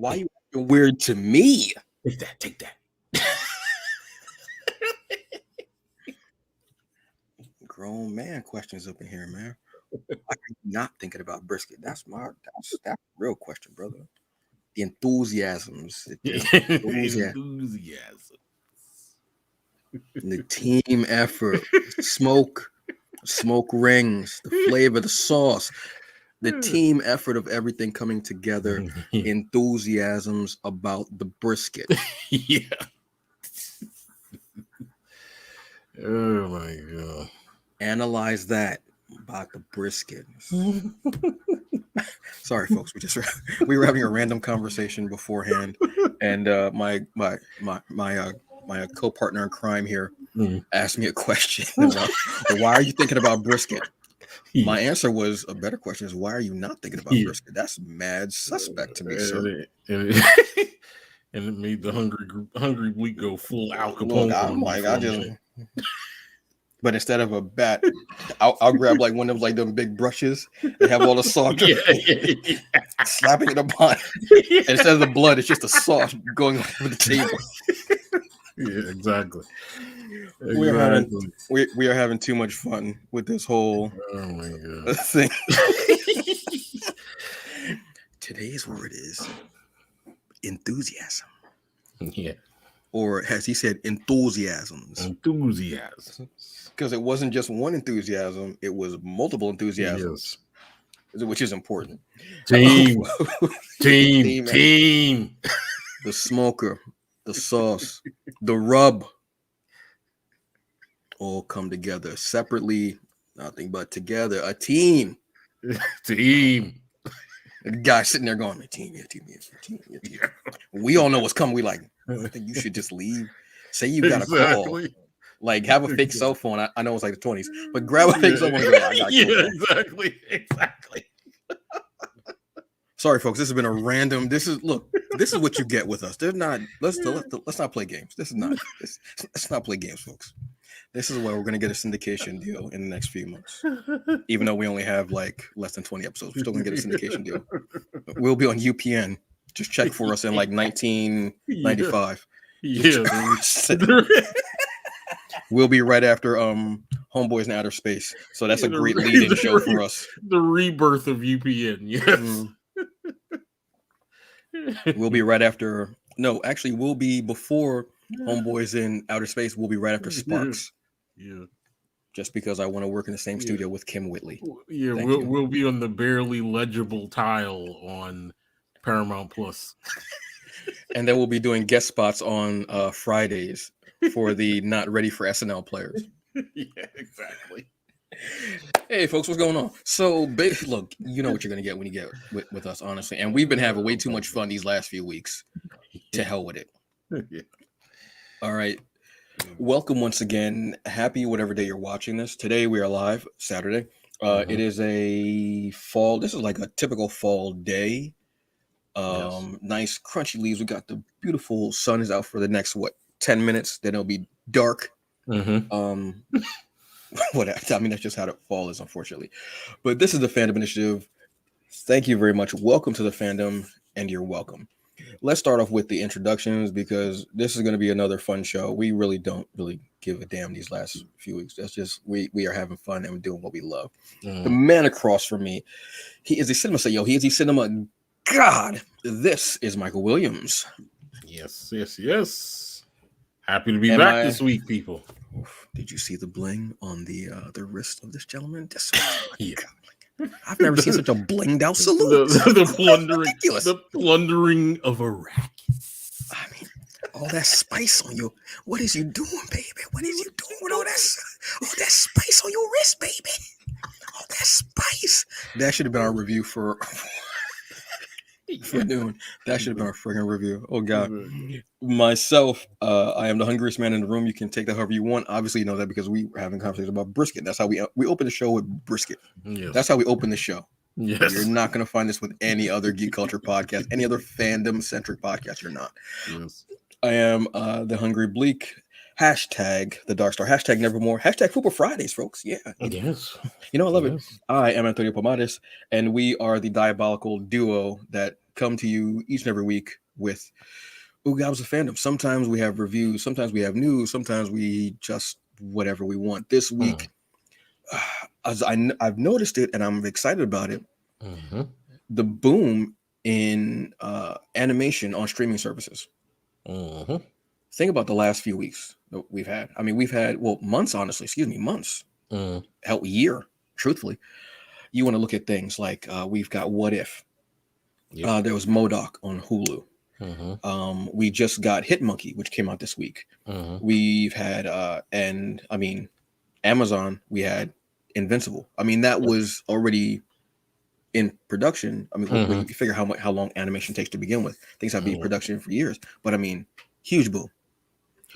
Why you acting weird to me? Take that. Grown man questions up in here, man. Why are you not thinking about brisket? That's a real question, brother. The enthusiasms, Enthusiasm. the team effort, smoke rings, the flavor, the sauce, the team effort of everything coming together, enthusiasms about the brisket. Yeah. Oh my god. Analyze that about the brisket. Sorry, folks. We were having a random conversation beforehand, and my co-partner in crime here asked me a question. Why are you thinking about brisket? My answer was a better question is why are you not thinking about brisket? That's mad suspect to me, sir. And it made the hungry bleak go full Al Capone. Look, I'm like, but instead of a bat, I'll grab like one of like them big brushes. They have all the sauce, slapping it upon. And instead of the blood, it's just the sauce going over the table. Yeah, exactly. We are having too much fun with this whole thing. Today's word is enthusiasm. Yeah. Or as he said, enthusiasms. Enthusiasm. Because it wasn't just one enthusiasm, it was multiple enthusiasms. Yes. Which is important. Team. The smoker, the sauce, the rub all come together separately, nothing but together. A team. Team. The guy sitting there going, team. We all know what's coming. We like, I think you should just leave. Say you got a call. Like, have a fake cell phone. I know it's like the 20s, but grab a fake cell phone and go, I got Exactly. Sorry, folks. This has been a random. This is what you get with us. They're not. Let's not play games. Let's not play games, folks. This is where we're going to get a syndication deal in the next few months. Even though we only have like less than 20 episodes, we're still going to get a syndication deal. We'll be on UPN. Just check for us in like 1995. Yeah. We'll be right after Homeboys in Outer Space. So that's a great lead-in show for us. The rebirth of UPN, yes. We'll be right after. No, actually, we'll be before Homeboys in Outer Space. We'll be right after Sparks. Yeah. Just because I want to work in the same studio with Kim Whitley. Yeah, we'll be on the barely legible tile on Paramount Plus. And then we'll be doing guest spots on Fridays for the not ready for SNL players. Yeah, exactly. Hey, folks, what's going on? So, look, you know what you're going to get when you get with us, honestly. And we've been having way too much fun these last few weeks. To hell with it. Yeah. All right. Welcome once again. Happy whatever day you're watching this. Today we are live, Saturday. It is a fall. This is like a typical fall day. Nice crunchy leaves. We got the beautiful sun is out for the next 10 minutes. Then it'll be dark. Whatever. I mean, that's just how the fall is, unfortunately. But this is the Fandom Initiative. Thank you very much. Welcome to the fandom, and you're welcome. Let's start off with the introductions because this is going to be another fun show. We really don't give a damn these last few weeks. That's just we are having fun and we're doing what we love. The man across from me, he is a cinema CEO. He is a cinema god. This is Michael Williams. Yes. Happy to be back this week, people. Did you see the bling on the wrist of this gentleman? I've never seen such a blinged out salute. The plundering of Arrakis. I mean, all that spice on you. What is you doing, baby? What is you doing with all that spice on your wrist, baby? All that spice. That should have been our review for noon. That should have been our friggin' review. Oh God. Myself, I am the hungriest man in the room. You can take that however you want. Obviously, you know that because we were having conversations about brisket. That's how we open the show with brisket. Yes. That's how we open the show. Yes. You're not going to find this with any other geek culture podcast, any other fandom centric podcast. You're not. Yes. I am the hungry bleak. Hashtag the Dark Star. Hashtag Nevermore. Hashtag Fupa Fridays, folks. Yeah. Yes. I love it. Yes. I am Antonio Pomatis, and we are the diabolical duo that come to you each and every week with Ooh Gobs of Fandom. Sometimes we have reviews, sometimes we have news, sometimes we just whatever we want. This week, as I've noticed it and I'm excited about it, the boom in animation on streaming services. Think about the last few weeks that we've had. I mean, we've had, well, months, honestly. Excuse me, months. Hell, year, truthfully. You want to look at things like we've got What If. Yep. There was MODOK on Hulu. We just got Hitmonkey, which came out this week. We've had, and I mean, Amazon, we had Invincible. I mean, that was already in production. I mean, when you figure how long animation takes to begin with, things have been in production for years. But I mean, huge boom.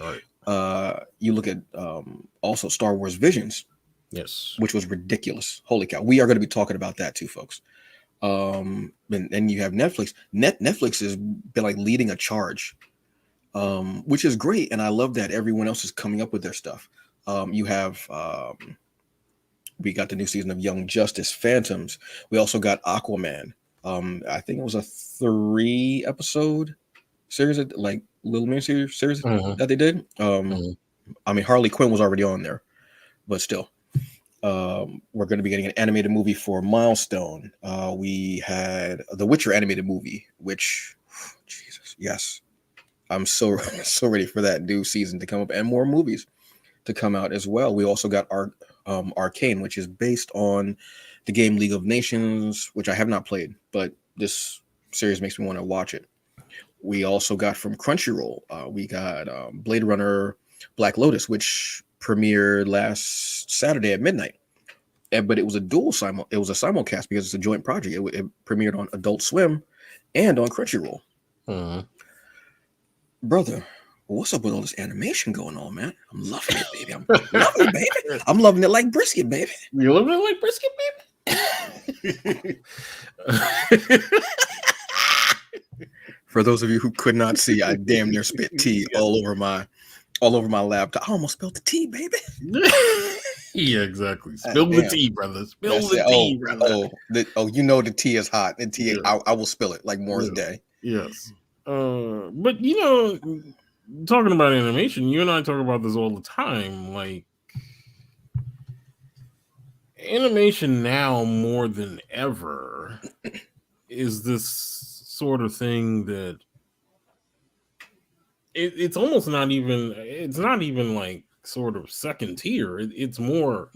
All right. You look at also Star Wars Visions, yes, which was ridiculous. Holy cow! We are going to be talking about that too, folks. And then you have Netflix. Netflix has been like leading a charge, which is great, and I love that everyone else is coming up with their stuff. You have we got the new season of Young Justice, Phantoms. We also got Aquaman. I think it was a 3-episode series, like little mini series that they did. I mean, Harley Quinn was already on there, but still. We're going to be getting an animated movie for Milestone. We had the Witcher animated movie, which, Jesus, yes, I'm so ready for that new season to come up and more movies to come out as well. We also got Arcane, which is based on the game League of Nations, which I have not played, but this series makes me want to watch it. We also got from Crunchyroll, we got Blade Runner Black Lotus, which premiered last Saturday at midnight. But it was a simulcast because it's a joint project. It premiered on Adult Swim and on Crunchyroll. Brother, what's up with all this animation going on, man? I'm loving it, baby. I'm loving it, baby. I'm loving it like brisket, baby. You loving it like brisket, baby? For those of you who could not see, I damn near spit tea all over my laptop. I almost spilled the tea, baby. Yeah, exactly. Spill the tea, brother. Spill the tea, brother. You know the tea is hot. The tea, yeah. I will spill it like Moore's Day. Yes. But you know, talking about animation, you and I talk about this all the time. Like, animation now more than ever is this sort of thing that it's almost not even. It's not even like sort of second tier. It's more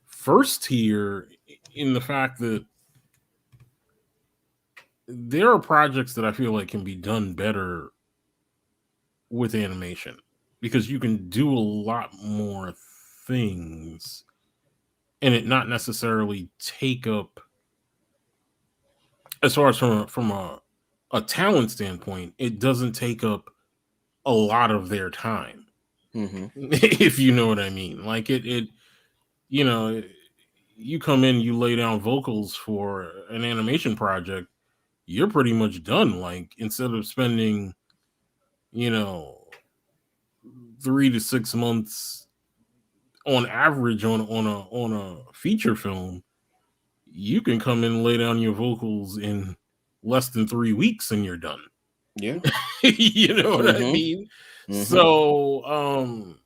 first tier in the fact that there are projects that I feel like can be done better with animation because you can do a lot more things and it not necessarily take up, as far as from a talent standpoint, it doesn't take up a lot of their time. If you know what I mean. Like it you know, you come in, you lay down vocals for an animation project, you're pretty much done. Like, instead of spending, 3 to 6 months on average on a feature film, you can come in and lay down your vocals in less than 3 weeks and you're done. Yeah. You know what I mean? So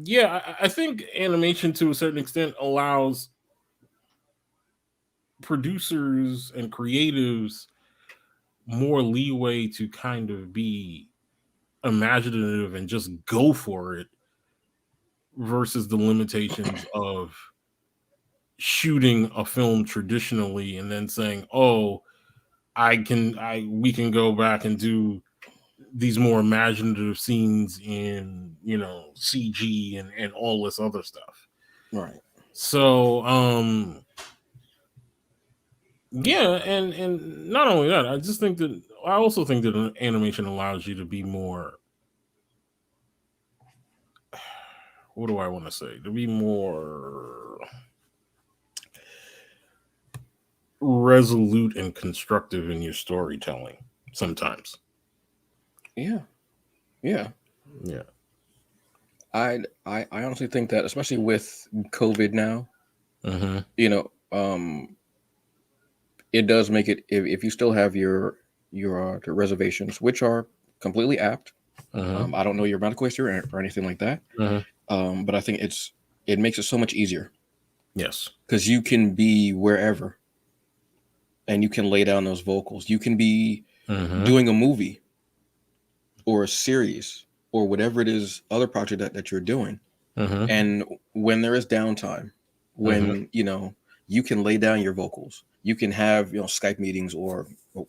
yeah, I think animation to a certain extent allows producers and creatives more leeway to kind of be imaginative and just go for it versus the limitations of shooting a film traditionally and then saying, oh, we can go back and do these more imaginative scenes in, CG and all this other stuff. Right. So, yeah, and not only that, I also think that animation allows you to be more, what do I want to say? To be more resolute and constructive in your storytelling sometimes. Yeah. Yeah. Yeah. I honestly think that, especially with COVID now, Mm-hmm. you know, it does make it, if you still have your the reservations, which are completely apt. Mm-hmm. I don't know your medical history or anything like that, Mm-hmm. but I think it makes it so much easier Yes. because you can be wherever and you can lay down those vocals. You can be Mm-hmm. doing a movie or a series or whatever it is, other project that you're doing. Mm-hmm. And when there is downtime, Mm-hmm. when you can lay down your vocals, you can have Skype meetings or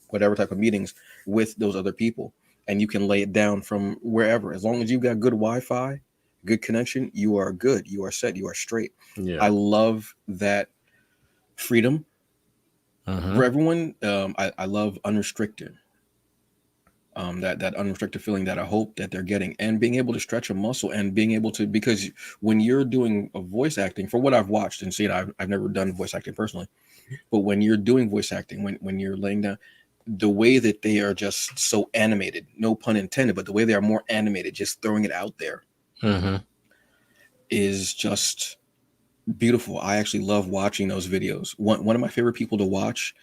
whatever type of meetings with those other people, and you can lay it down from wherever. As long as you've got good Wi-Fi, good connection, you are good. You are set. You are straight. Yeah. I love that freedom Mm-hmm. for everyone. I love unrestricted. That unrestricted feeling that I hope that they're getting, and being able to stretch a muscle and being able to, because when you're doing a voice acting, for what I've watched and seen, I've never done voice acting personally, but when you're doing voice acting, when you're laying down, the way that they are just so animated, no pun intended, but the way they are more animated, just throwing it out there, Mm-hmm. is just beautiful. I actually love watching those videos. One of my favorite people to watch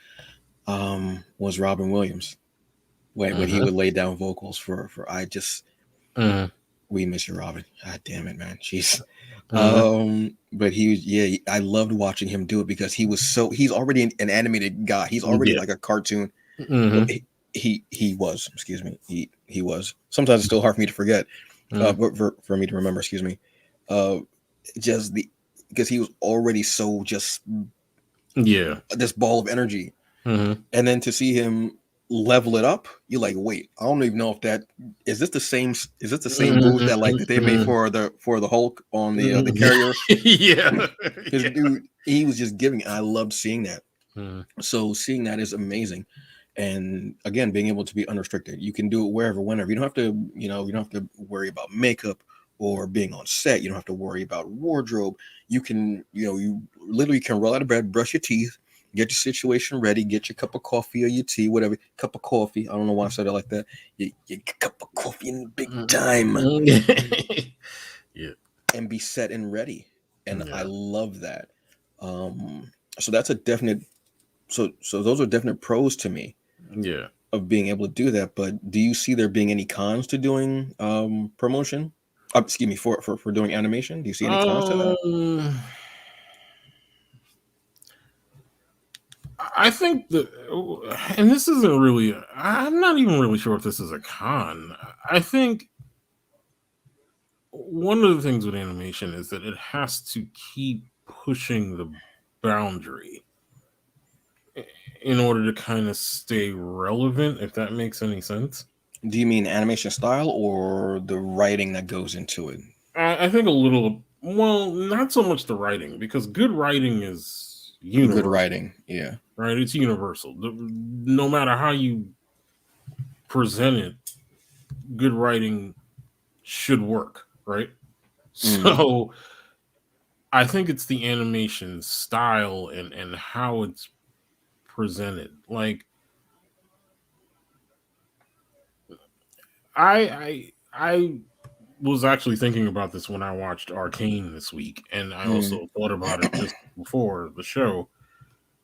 was Robin Williams, when he Mm-hmm. would lay down vocals for I just, Mm-hmm. we miss you, Robin. God damn it, man. Jeez. Mm-hmm. But he was, yeah, I loved watching him do it because he's already an animated guy. He's already Yeah. like a cartoon. Well, Mm-hmm. he was, excuse me. He was. Sometimes it's still hard for me to forget, Mm-hmm. but for me to remember, excuse me. Uh, just because he was already so just Yeah. this ball of energy, Mm-hmm. and then to see him level it up, you're like, wait, I don't even know if that is this the same move that they made Mm-hmm. for the Hulk on the carrier. Yeah. Because Yeah. dude, he was just giving. I loved seeing that. Mm-hmm. So seeing that is amazing. And again, being able to be unrestricted, you can do it wherever, whenever. You don't have to, you don't have to worry about makeup or being on set. You don't have to worry about wardrobe. You can, you literally can roll out of bed, brush your teeth, get your situation ready, get your cup of coffee or your tea, whatever. Cup of coffee. I don't know why I said it like that. Your cup of coffee in big time, Yeah. and be set and ready. And I Yeah. love that. So that's a definite. So those are definite pros to me Yeah. of being able to do that. But do you see there being any cons to doing promotion? Excuse me, for doing animation. Do you see any cons to that? Um, I think that, and this isn't really, I'm not even really sure if this is a con. I think one of the things with animation is that it has to keep pushing the boundary in order to kind of stay relevant, if that makes any sense. Do you mean animation style or the writing that goes into it? I think a little, well, not so much the writing, because good writing is Good universal, writing, yeah. right? It's universal. No matter how you present it, good writing should work, right? Mm. So I think it's the animation style and how it's presented. Like I was actually thinking about this when I watched Arcane this week, and I Mm. also thought about it just before the show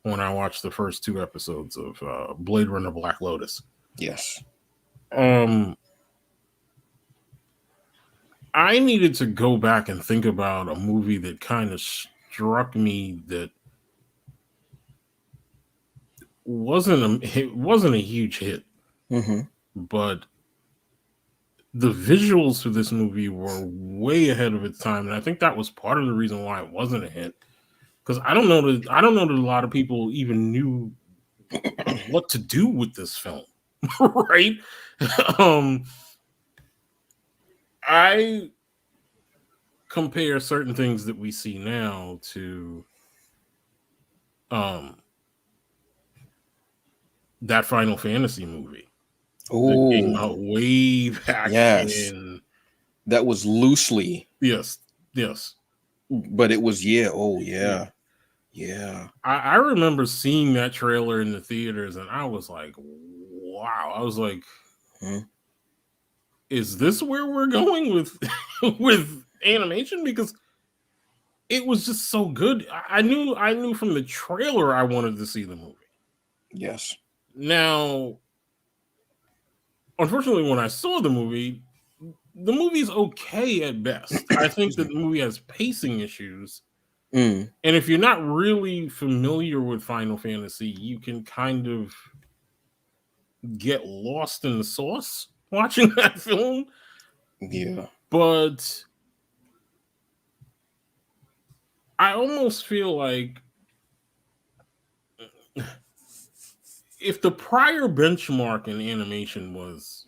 when I watched the first two episodes of Blade Runner Black Lotus. Yes. Um, I needed to go back and think about a movie that kind of struck me that it wasn't a huge hit, Mm-hmm. but the visuals for this movie were way ahead of its time, and I think that was part of the reason why it wasn't a hit. Because I don't know that a lot of people even knew what to do with this film, right? um, I compare certain things that we see now to um that Final Fantasy movie that came Oh, out way back yes. in. That was loosely, Yes, yes, but it was, yeah. Oh, yeah. yeah. Yeah. I remember seeing that trailer in the theaters, and I was like, "Wow!" I was like, Hmm. "Is this where we're going with with animation because it was just so good. I knew from the trailer I wanted to see the movie. Yes. Now, unfortunately, when I saw the movie's okay at best. I think that the movie has pacing issues. Mm. And if you're not really familiar with Final Fantasy, you can kind of get lost in the sauce watching that film. Yeah. But I almost feel like if the prior benchmark in animation was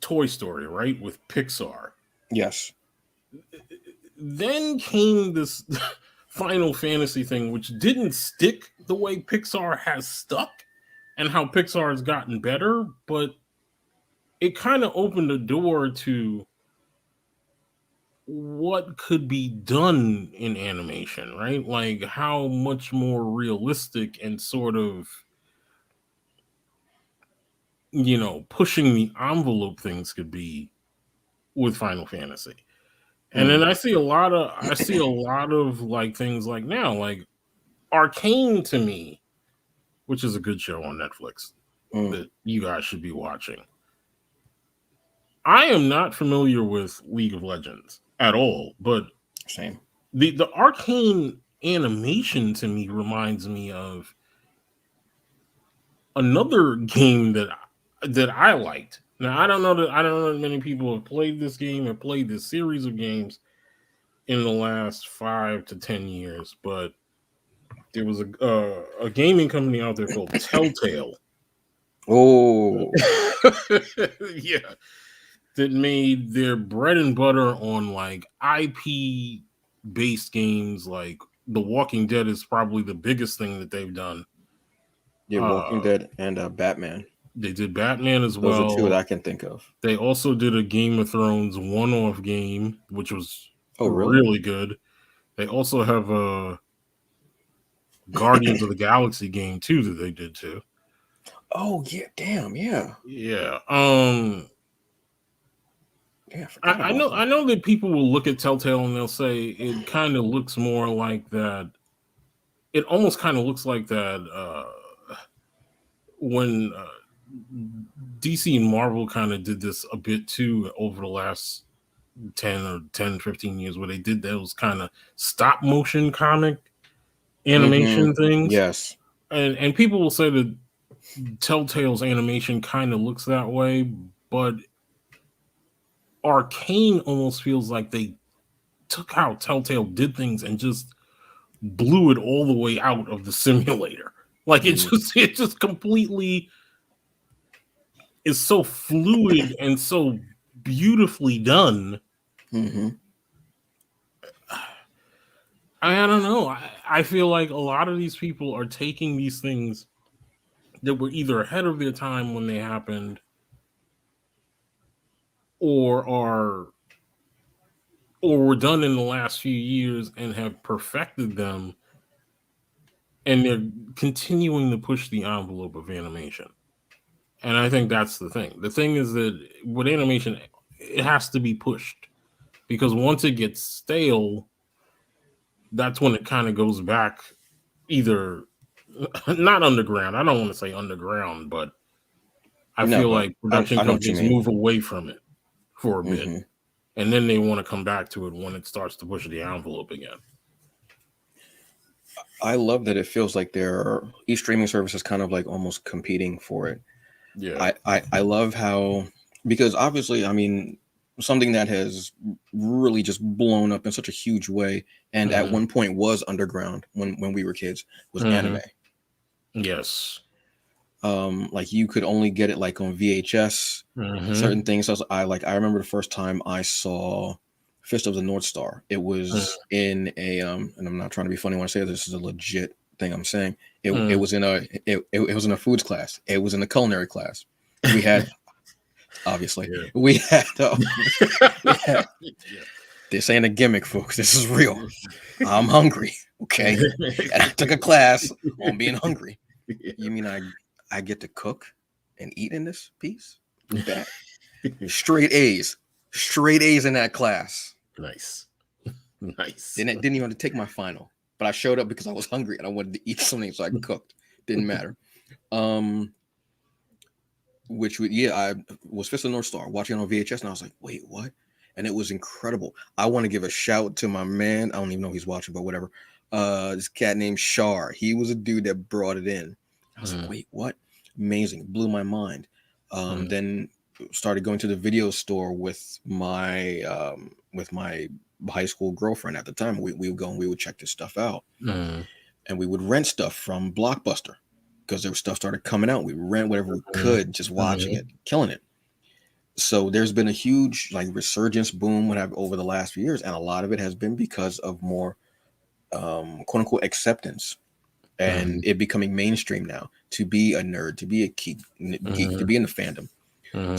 Toy Story, right, with Pixar. Yes. Then came this Final Fantasy thing, which didn't stick the way Pixar has stuck and how Pixar has gotten better, but it kind of opened the door to what could be done in animation, right? Like how much more realistic and sort of, pushing the envelope things could be with Final Fantasy. And then I see a lot of like things like now, like Arcane to me, which is a good show on Netflix that you guys should be watching. I am not familiar with League of Legends at all, but Same. The Arcane animation to me reminds me of another game that I liked. Now I don't know that many people have played this game or played this series of games in the last 5 to 10 years, but there was a gaming company out there called Telltale. Oh. Yeah. That made their bread and butter on like IP based games. Like The Walking Dead is probably the biggest thing that they've done. Yeah, Walking Dead and Batman. They did Batman as Those well. are two that I can think of. They also did a Game of Thrones one-off game, which was really good. They also have a Guardians of the Galaxy game too that they did too. Oh yeah, damn, yeah. Yeah. Yeah, I know that people will look at Telltale and they'll say it kind of looks more like that. It almost kind of looks like that when DC and Marvel kind of did this a bit too over the last 10, 15 years, where they did those kind of stop motion comic animation things. Yes. And people will say that Telltale's animation kind of looks that way, but Arcane almost feels like they took how Telltale did things and just blew it all the way out of the simulator. Like it just completely is so fluid and so beautifully done. I don't know. I feel like a lot of these people are taking these things that were either ahead of their time when they happened or were done in the last few years and have perfected them, and they're continuing to push the envelope of animation. And I think that's the thing. The thing is that with animation, it has to be pushed, because once it gets stale, that's when it kind of goes back either not underground. I don't want to say underground, but I feel like production companies move away from it for a bit, and then they want to come back to it when it starts to push the envelope again. I love that it feels like each streaming service is kind of like almost competing for it. Yeah. I love how, because obviously, I mean, something that has really just blown up in such a huge way, and at one point was underground when we were kids, was anime. Yes. Like you could only get it like on VHS, certain things. So I remember the first time I saw Fist of the North Star. It was in a and I'm not trying to be funny when I say this is a legit thing I'm saying. It was in a foods class. It was in a culinary class. We had obviously we had this ain't a gimmick, folks. This is real. I'm hungry. Okay. And I took a class on being hungry. You mean I get to cook and eat in this piece? That straight A's. Straight A's in that class. Nice. Nice. Didn't even have to take my final, but I showed up because I was hungry and I wanted to eat something, so I cooked. Didn't matter. Which would, yeah, I was Fist of the North Star watching it on VHS, and I was like, wait, what? And it was incredible. I want to give a shout to my man. I don't even know if he's watching, but whatever. This cat named Shar. He was a dude that brought it in. I was like, wait, what? Amazing. Blew my mind. Then started going to the video store with my high school girlfriend at the time. We would go and we would check this stuff out. And we would rent stuff from Blockbuster because there was stuff started coming out. We rent whatever we could, just watching it, killing it. So there's been a huge like resurgence boom over the last few years, and a lot of it has been because of more quote unquote acceptance and it becoming mainstream now to be a nerd, to be a geek, to be in the fandom,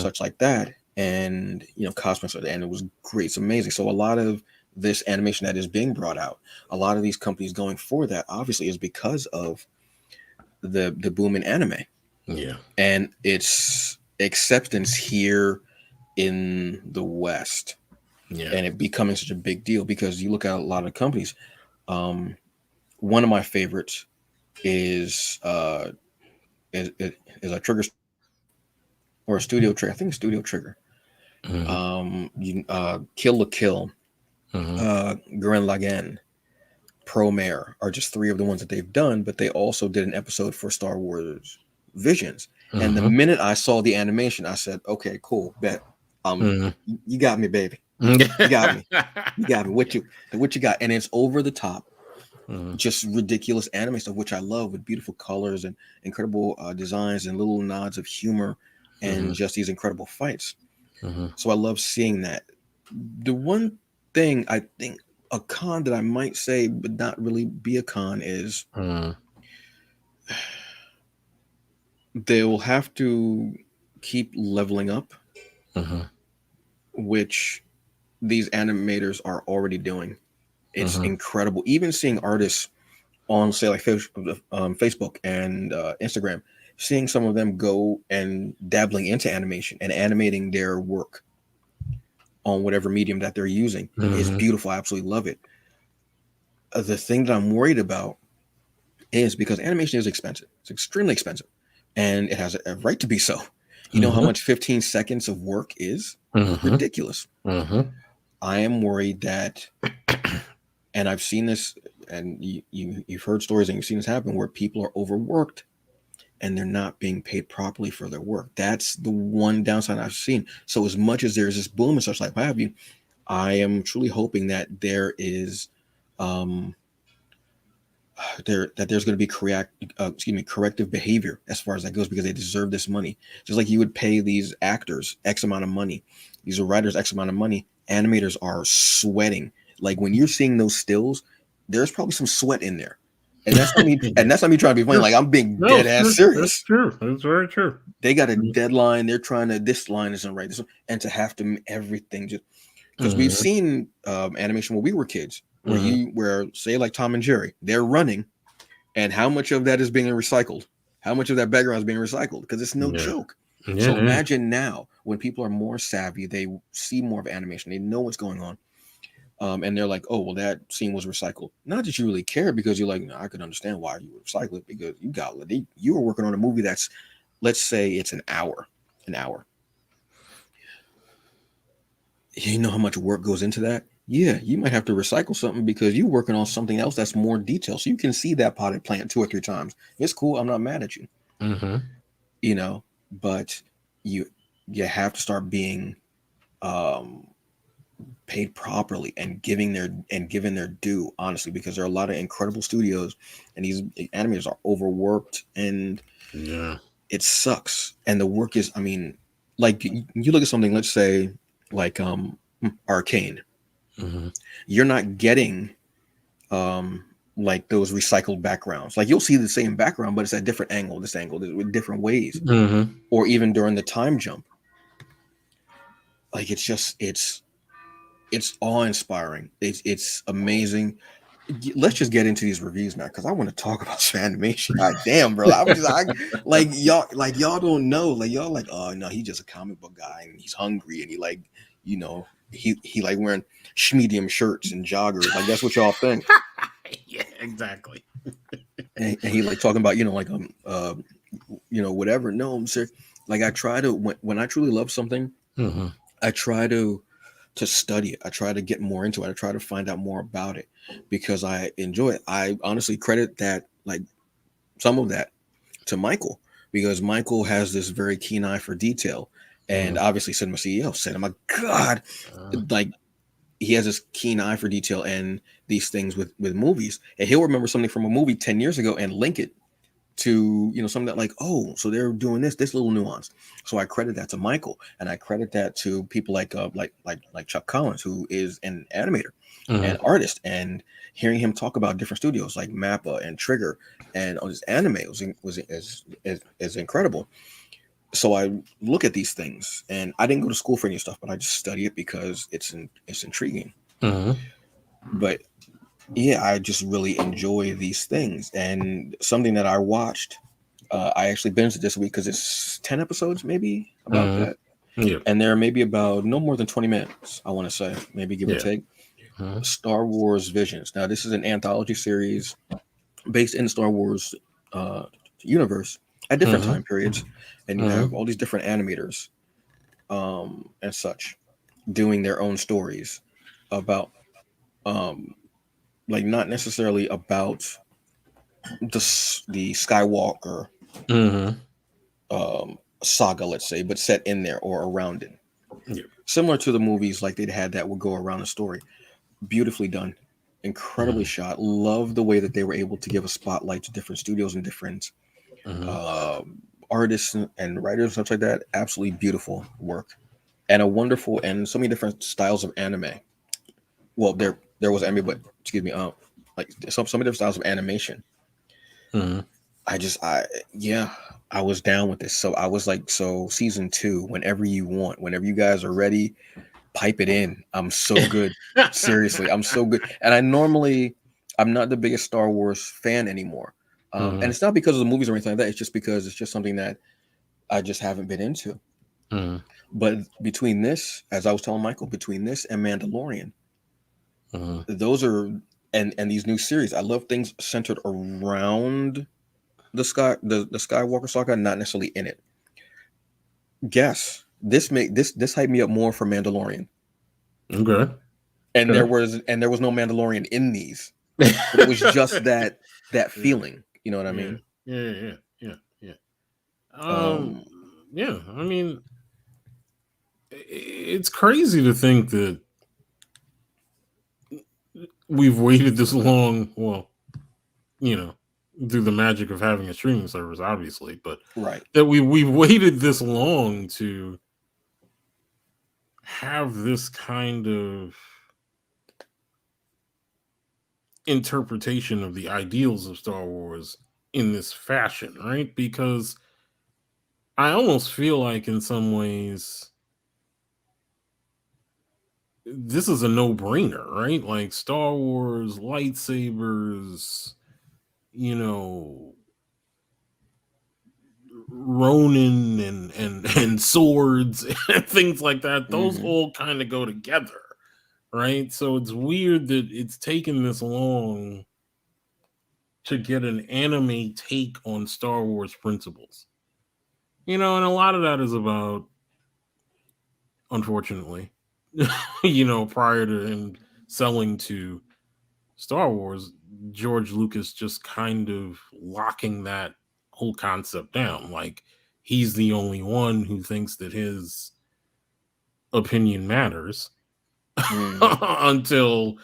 such like that. And cosmos, and it was great. It's amazing. So a lot of this animation that is being brought out, a lot of these companies going for that obviously is because of the boom in anime. Yeah. And its acceptance here in the West. Yeah. And it becoming such a big deal because you look at a lot of companies. One of my favorites is a Trigger or a Studio Trigger. I think it's Studio Trigger. Kill la Kill, Gurren Lagann, Promare are just three of the ones that they've done, but they also did an episode for Star Wars Visions. And the minute I saw the animation, I said, okay, cool, bet. You got me, baby. You got me. You got me. What you got? And it's over the top. Just ridiculous anime stuff, which I love, with beautiful colors and incredible designs and little nods of humor and just these incredible fights. So I love seeing that. The one thing I think a con that I might say but not really be a con is they will have to keep leveling up, which these animators are already doing. It's incredible. Even seeing artists on, say, like Facebook and Instagram, seeing some of them go and dabbling into animation and animating their work on whatever medium that they're using is beautiful. I absolutely love it. The thing that I'm worried about is because animation is expensive. It's extremely expensive, and it has a right to be so. You know how much 15 seconds of work is? Ridiculous. I am worried that, and I've seen this, and you've heard stories and you've seen this happen, where people are overworked and they're not being paid properly for their work. That's the one downside I've seen. So as much as there's this boom and such like what have you, I am truly hoping that there is there's going to be corrective behavior as far as that goes, because they deserve this money. Just like you would pay these actors X amount of money, these writers X amount of money, animators are sweating. Like when you're seeing those stills, there's probably some sweat in there. And that's not me. And that's not me trying to be funny. Like I'm being dead ass serious. That's true. That's very true. They got a deadline. They're trying to. This line isn't right. And to have to everything just because we've seen animation when we were kids, where say like Tom and Jerry, they're running, and how much of that is being recycled? How much of that background is being recycled? Because it's no joke. So imagine now when people are more savvy, they see more of animation, they know what's going on. And they're like, oh, well, that scene was recycled. Not that you really care, because you're like, no, I could understand why you would recycle it, because you were working on a movie that's, let's say it's an hour. You know how much work goes into that? Yeah, you might have to recycle something because you're working on something else that's more detailed. So you can see that potted plant 2 or 3 times. It's cool. I'm not mad at you. But you have to start being paid properly and given their due, honestly, because there are a lot of incredible studios and these animators are overworked, and it sucks. And the work is, I mean, like you look at something, let's say like Arcane, you're not getting like those recycled backgrounds. Like you'll see the same background, but it's at different angle, this angle, with different ways. Or even during the time jump, like it's awe-inspiring. It's amazing. let's just get into these reviews now, because I want to talk about some animation. God damn, bro. Like y'all don't know. Like y'all like, oh no, he's just a comic book guy and he's hungry and he like, he like wearing medium shirts and joggers. Like that's what y'all think. Yeah, exactly. And he like talking about, like whatever. No, I'm serious. Like I try to when I truly love something, Mm-hmm. I try to study it. I try to get more into it. I try to find out more about it because I enjoy it. I honestly credit that, like some of that, to Michael, because Michael has this very keen eye for detail. And obviously Cinema CEO said, "Oh my God," like he has this keen eye for detail and these things with movies. And he'll remember something from a movie 10 years ago and link it to something that, like, oh, so they're doing this little nuance. So I credit that to Michael, and I credit that to people like Chuck Collins, who is an animator and artist, and hearing him talk about different studios like Mappa and Trigger and on his anime is incredible. So I look at these things, and I didn't go to school for any stuff, but I just study it because it's intriguing. But yeah, I just really enjoy these things. And something that I watched, I actually binged it this week because it's 10 episodes, maybe about that. Yeah. And they're maybe about no more than 20 minutes, I want to say, maybe give or take. Star Wars Visions. Now, this is an anthology series based in the Star Wars universe at different time periods. And you have all these different animators and such doing their own stories about, like, not necessarily about the Skywalker saga, let's say, but set in there or around it. Yeah. Similar to the movies like they'd had that would go around the story. Beautifully done, incredibly shot. Love the way that they were able to give a spotlight to different studios and different artists and writers and stuff like that. Absolutely beautiful work, and a wonderful and so many different styles of anime. Well, there was anime, but excuse me, like some different styles of animation. Yeah, I was down with this. So I was like, so season 2, whenever you want, whenever you guys are ready, pipe it in. I'm so good. Seriously, I'm so good. And I'm not the biggest Star Wars fan anymore. And it's not because of the movies or anything like that. It's just because it's just something that I just haven't been into. But between this, as I was telling Michael, between this and Mandalorian, those are and these new series, I love things centered around the Skywalker saga, not necessarily in it. Guess this hyped me up more for Mandalorian. Okay. And there was no Mandalorian in these, but it was just that feeling. You know what I mean? Yeah. Yeah. I mean, it's crazy to think that we've waited this long. Well, through the magic of having a streaming service, obviously, but right, that we've waited this long to have this kind of interpretation of the ideals of Star Wars in this fashion, right? Because I almost feel like in some ways this is a no-brainer, right? Like Star Wars, lightsabers, Ronin and swords and things like that. Those all kind of go together, right? So it's weird that it's taken this long to get an anime take on Star Wars principles. And a lot of that is about, unfortunately, prior to him selling to Star Wars, George Lucas just kind of locking that whole concept down. Like, he's the only one who thinks that his opinion matters until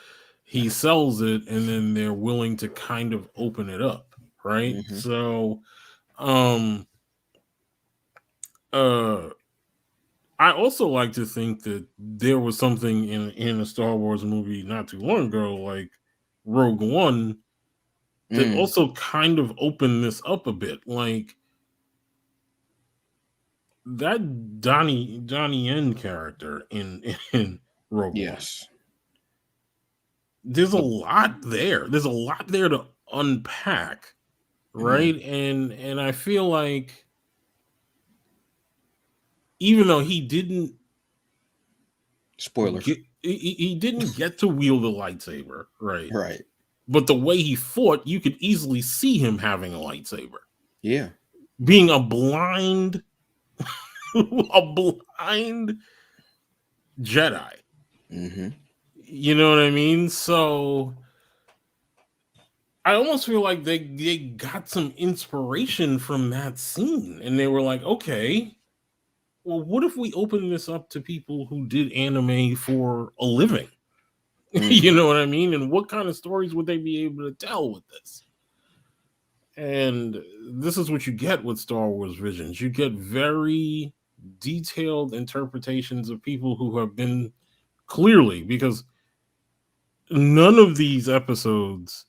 he sells it, and then they're willing to kind of open it up, right? So, I also like to think that there was something in a Star Wars movie not too long ago, like Rogue One, that also kind of opened this up a bit. Like that Donnie Yen character in Rogue One. there's a lot there. There's a lot there to unpack, right? And I feel like even though he didn't Spoilers. he didn't get to wield a lightsaber, right? Right. But the way he fought, you could easily see him having a lightsaber. Yeah. Being a blind a blind Jedi. You know what I mean? So I almost feel like they got some inspiration from that scene, and they were like, okay, well, what if we open this up to people who did anime for a living? You know what I mean? And what kind of stories would they be able to tell with this? And this is what you get with Star Wars Visions. You get very detailed interpretations of people who have been clearly, because none of these episodes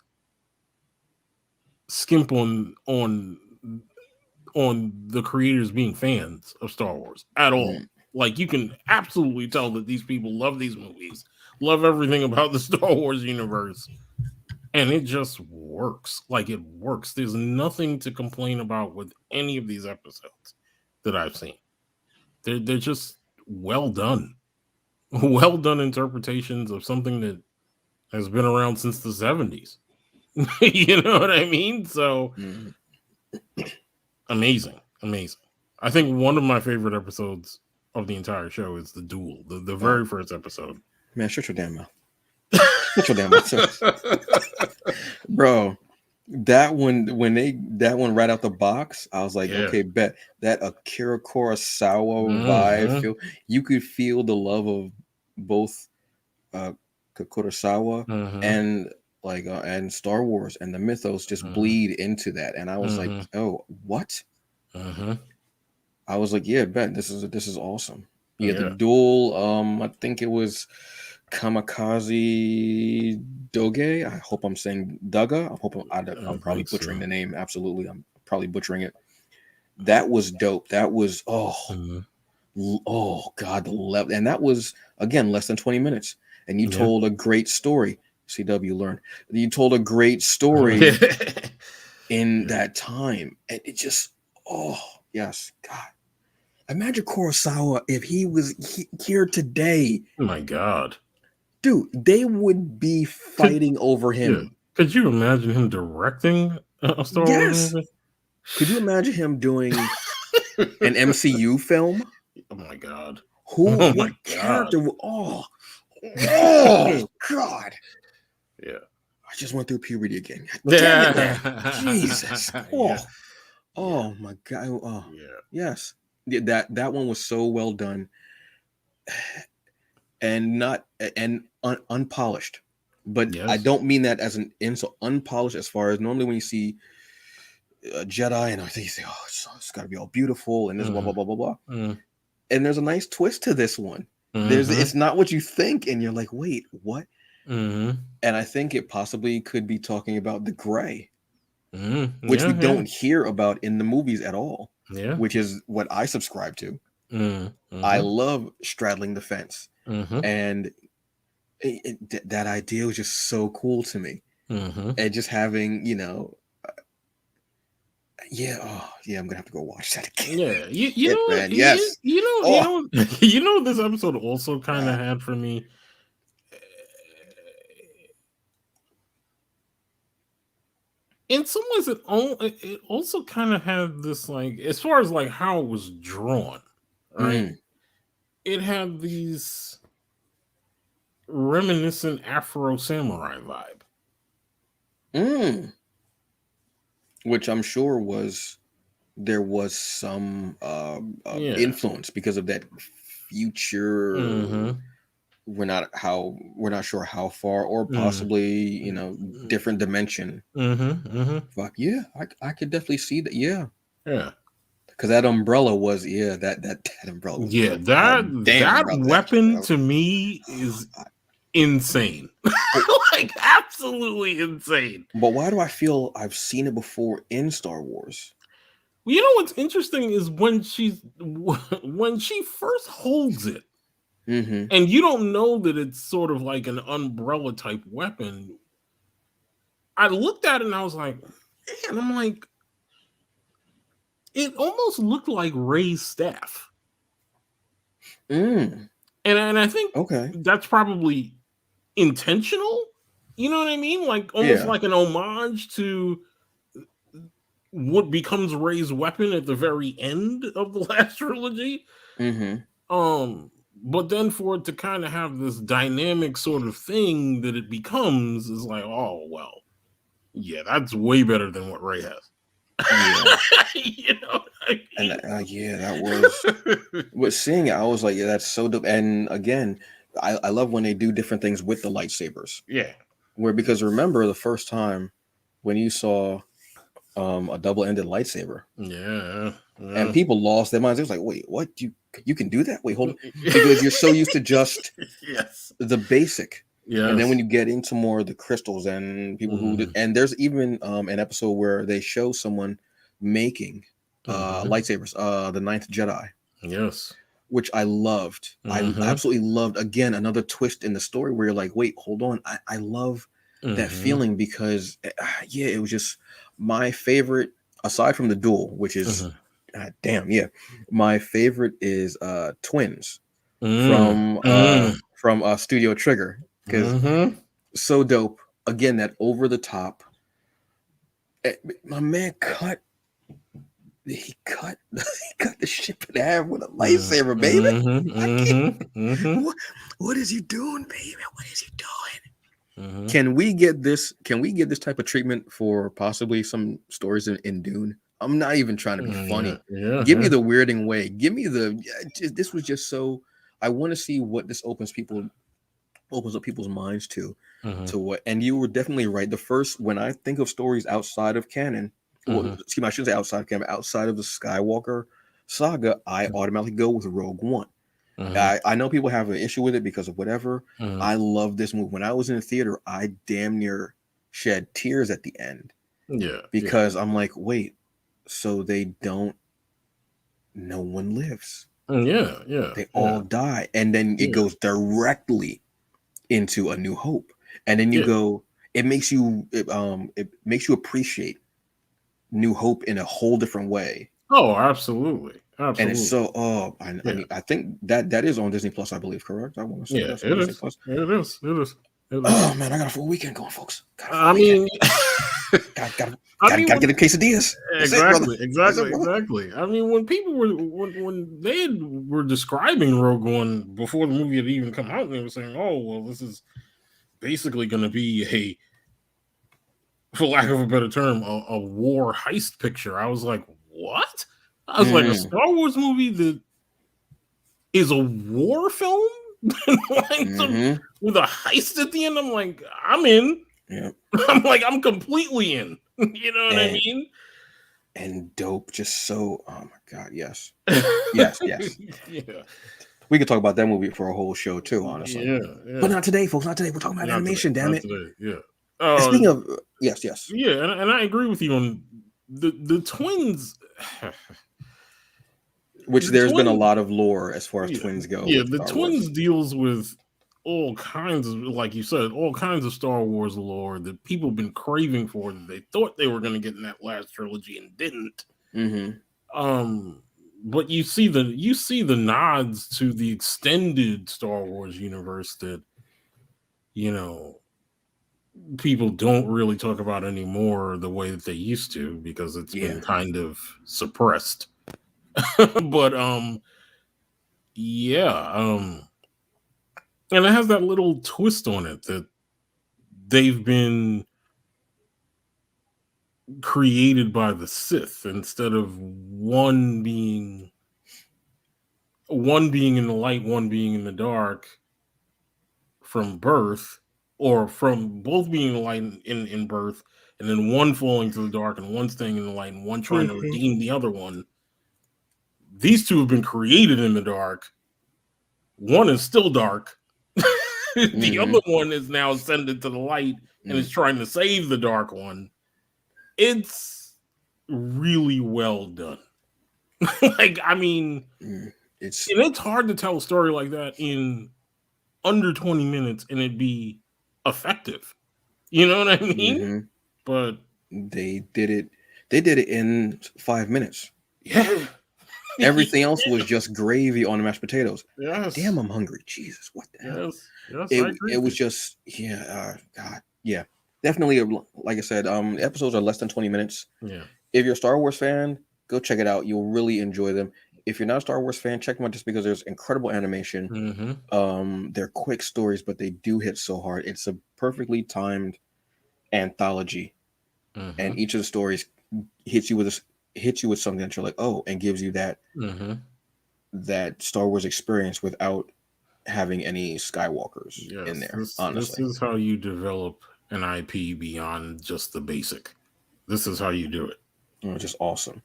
skimp on the creators being fans of Star Wars at all. Like, you can absolutely tell that these people love these movies, love everything about the Star Wars universe, and it just works. Like, it works. There's nothing to complain about with any of these episodes that I've seen. They're just well done interpretations of something that has been around since the 70s. You know what I mean? So amazing. I think one of my favorite episodes of the entire show is the duel, the very first episode. Man, shut your damn mouth. Shut your damn mouth. Bro, that one right out the box, I was like, okay, bet that Akira Kurosawa vibe. You could feel the love of both Kurosawa and and Star Wars and the mythos just bleed into that. And I was like, oh, what? I was like, yeah, bet this is awesome. Yeah, the duel. I think it was Kamikaze Doge. I hope I'm saying Daga. I'm probably butchering the name. Absolutely, I'm probably butchering it. That was dope. That was oh god, the level. And that was again less than 20 minutes. And you told a great story. CW learned. You told a great story in that time, and it just yes, God. Imagine Kurosawa if he was here today. Oh my God. Dude, they would be fighting over him. Yeah. Could you imagine him directing a Star Wars movie? Could you imagine him doing an MCU film? Oh my God. What character? Oh, God. Yeah. I just went through puberty again. Damn it, man. Jesus. Oh my God. Oh, yes. That one was so well done. And unpolished, but I don't mean that as an insult. Unpolished, as far as normally when you see a Jedi, and I think you say, "Oh, it's got to be all beautiful," and this blah blah blah blah blah. And there's a nice twist to this one. It's not what you think, and you're like, "Wait, what?" And I think it possibly could be talking about the gray, which we don't hear about in the movies at all. Which is what I subscribe to. I love straddling the fence. And that idea was just so cool to me. And just having, I'm gonna have to go watch that again. You know this episode also kind of had for me. In some ways, it also kind of had this, like, as far as like how it was drawn, right? It had these reminiscent Afro samurai vibe. Which I'm sure there was some influence because of that future. We're not sure how far, or possibly different dimension. Fuck yeah, I could definitely see that. Yeah. Because that umbrella was that umbrella was that weapon to me is insane. Like, absolutely insane. But why do I feel I've seen it before in Star Wars? You know what's interesting is when she first holds it, And you don't know that it's sort of like an umbrella type weapon. I looked at it and I was like, man, I'm like, it almost looked like Rey's staff. And I think that's probably intentional. You know what I mean? Like almost like an homage to what becomes Rey's weapon at the very end of the last trilogy. But then for it to kind of have this dynamic sort of thing that it becomes is like, oh well, yeah, that's way better than what Rey has. You know, I mean? And yeah, that was what seeing it. I was like, yeah, that's so dope. And again, I love when they do different things with the lightsabers. Yeah, where because remember the first time when you saw a double-ended lightsaber, and people lost their minds. It was like, wait, what? You can do that? Wait, hold on, because you're so used to just the basic. And then when you get into more of the crystals and people who and there's even an episode where they show someone making lightsabers, the Ninth Jedi. Which I loved. I absolutely loved. Again, another twist in the story where you're like, wait, hold on. I love that feeling because it was just my favorite aside from the duel, which is my favorite is twins from Studio Trigger, because so dope. Again, that over the top. My man he cut the ship in half with a lightsaber, baby. What is he doing, baby? What is he doing? Can we get this type of treatment for possibly some stories in Dune? I'm not even trying to be funny. Give me the weirding way. Give me this was just so. I want to see what this opens up people's minds to what. And you were definitely right. The first, when I think of stories outside of canon, well, excuse me, I shouldn't say outside of canon, outside of the Skywalker saga, I automatically go with Rogue One. I know people have an issue with it because of whatever. I love this movie. When I was in the theater, I damn near shed tears at the end. Because I'm like, wait, so they don't. No one lives. They all die, and then it goes directly into A New Hope, and then you go. It makes you appreciate New Hope in a whole different way. Oh, absolutely. And it's so I mean, I think that is on Disney Plus, I believe, correct? I want to say that's on Disney Plus. It is. Oh man, I got a full weekend going, folks. I mean, gotta get a quesadillas. Exactly. I mean, when people when they were describing Rogue One before the movie had even come out, and they were saying, "Oh, well, this is basically going to be for lack of a better term, a war heist picture." I was like, "What?" I was like, "A Star Wars movie that is a war film with a heist at the end." I'm like, "I'm in." I'm like, I'm completely in. You know what I mean? And dope, just so. Oh my god, yes. We could talk about that movie for a whole show too, honestly. But not today, folks. Not today. We're talking about animation. Damn it. Speaking of yes. And I agree with you on the twins. Which there's been a lot of lore as far as twins go. The twins deals with all kinds of, like you said, all kinds of Star Wars lore that people have been craving for, that they thought they were going to get in that last trilogy and didn't. But you see the nods to the extended Star Wars universe that, you know, people don't really talk about anymore the way that they used to, because it's been kind of suppressed. But and it has that little twist on it that they've been created by the Sith, instead of one being in the light, one being in the dark from birth, or from both being in the light in birth, and then one falling to the dark and one staying in the light and one trying to redeem the other one. These two have been created in the dark. One is still dark. The other one is now ascended to the light and is trying to save the dark one. It's really well done. Like, I mean, It's And it's hard to tell a story like that in under 20 minutes and it be effective. You know what I mean? mhm. But They did it. They did it in 5 minutes. yeah. Everything else was just gravy on the mashed potatoes. Yes. Damn, I'm hungry. Jesus, what the hell? Yes. Yes, I It agree with was you. just yeah. God, yeah. Definitely, like I said, episodes are less than 20 minutes. Yeah. If you're a Star Wars fan, go check it out. You'll really enjoy them. If you're not a Star Wars fan, check them out just because there's incredible animation. Mm-hmm. They're quick stories, but they do hit so hard. It's a perfectly timed anthology, Mm-hmm. and each of the stories hits you with hits you with something that you're like, oh, and gives you Mm-hmm. that Star Wars experience without having any Skywalkers in Yes. there. This Honestly, is how you develop an IP beyond just the basic. This is how you do it. just awesome.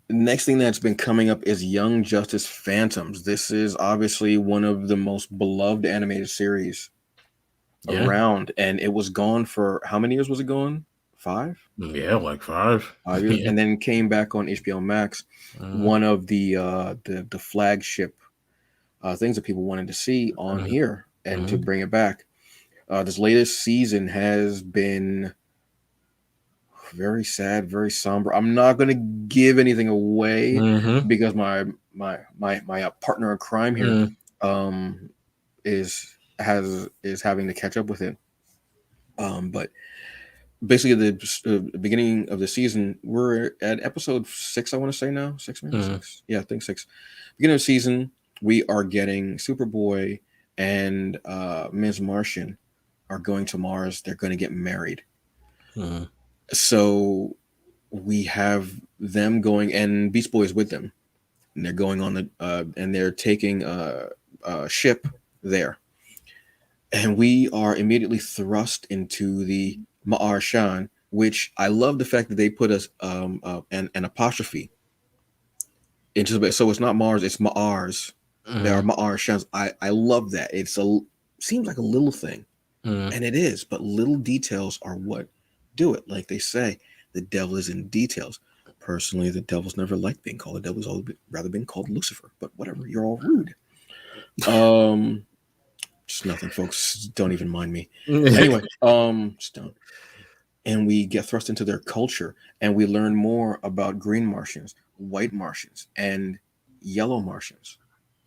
Next thing that's been coming up is Young Justice Phantoms. This is obviously one of the most beloved animated series Yeah. around, and it was gone for how many years was it gone? Five? Yeah, like 5. 5 years, Yeah. and then came back on HBO Max. Mm-hmm. One of the flagship things that people wanted to see on here, and to Mm-hmm. bring it back. This latest season has been very sad, very somber. I'm not going to give anything away Mm-hmm. because my partner in crime here um is having to catch up with it. But basically the beginning of the season, we're at episode 6, I want to say now. 6, maybe Mm-hmm. 6. Yeah, I think 6. Beginning of the season, we are getting Superboy and Ms. Martian are going to Mars. They're going to get married. Mm-hmm. So we have them going, and Beast Boy is with them, and they're going on the and they're taking a ship there, and we are immediately thrust into the Ma'ar Shan, which I love the fact that they put us an apostrophe into the, so it's not Mars, it's Ma'ars. There are Mm-hmm. Ma'ar Shans. I love that. It's a seems like a little thing, Mm-hmm. and it is, but little details are what do it. Like they say, the devil is in details. Personally, the devil's never liked being called. The devil's always rather been called Lucifer. But whatever, you're all rude. Um, just nothing, folks. Don't even mind me. Anyway, just don't. And we get thrust into their culture, and we learn more about green Martians, white Martians, and yellow Martians.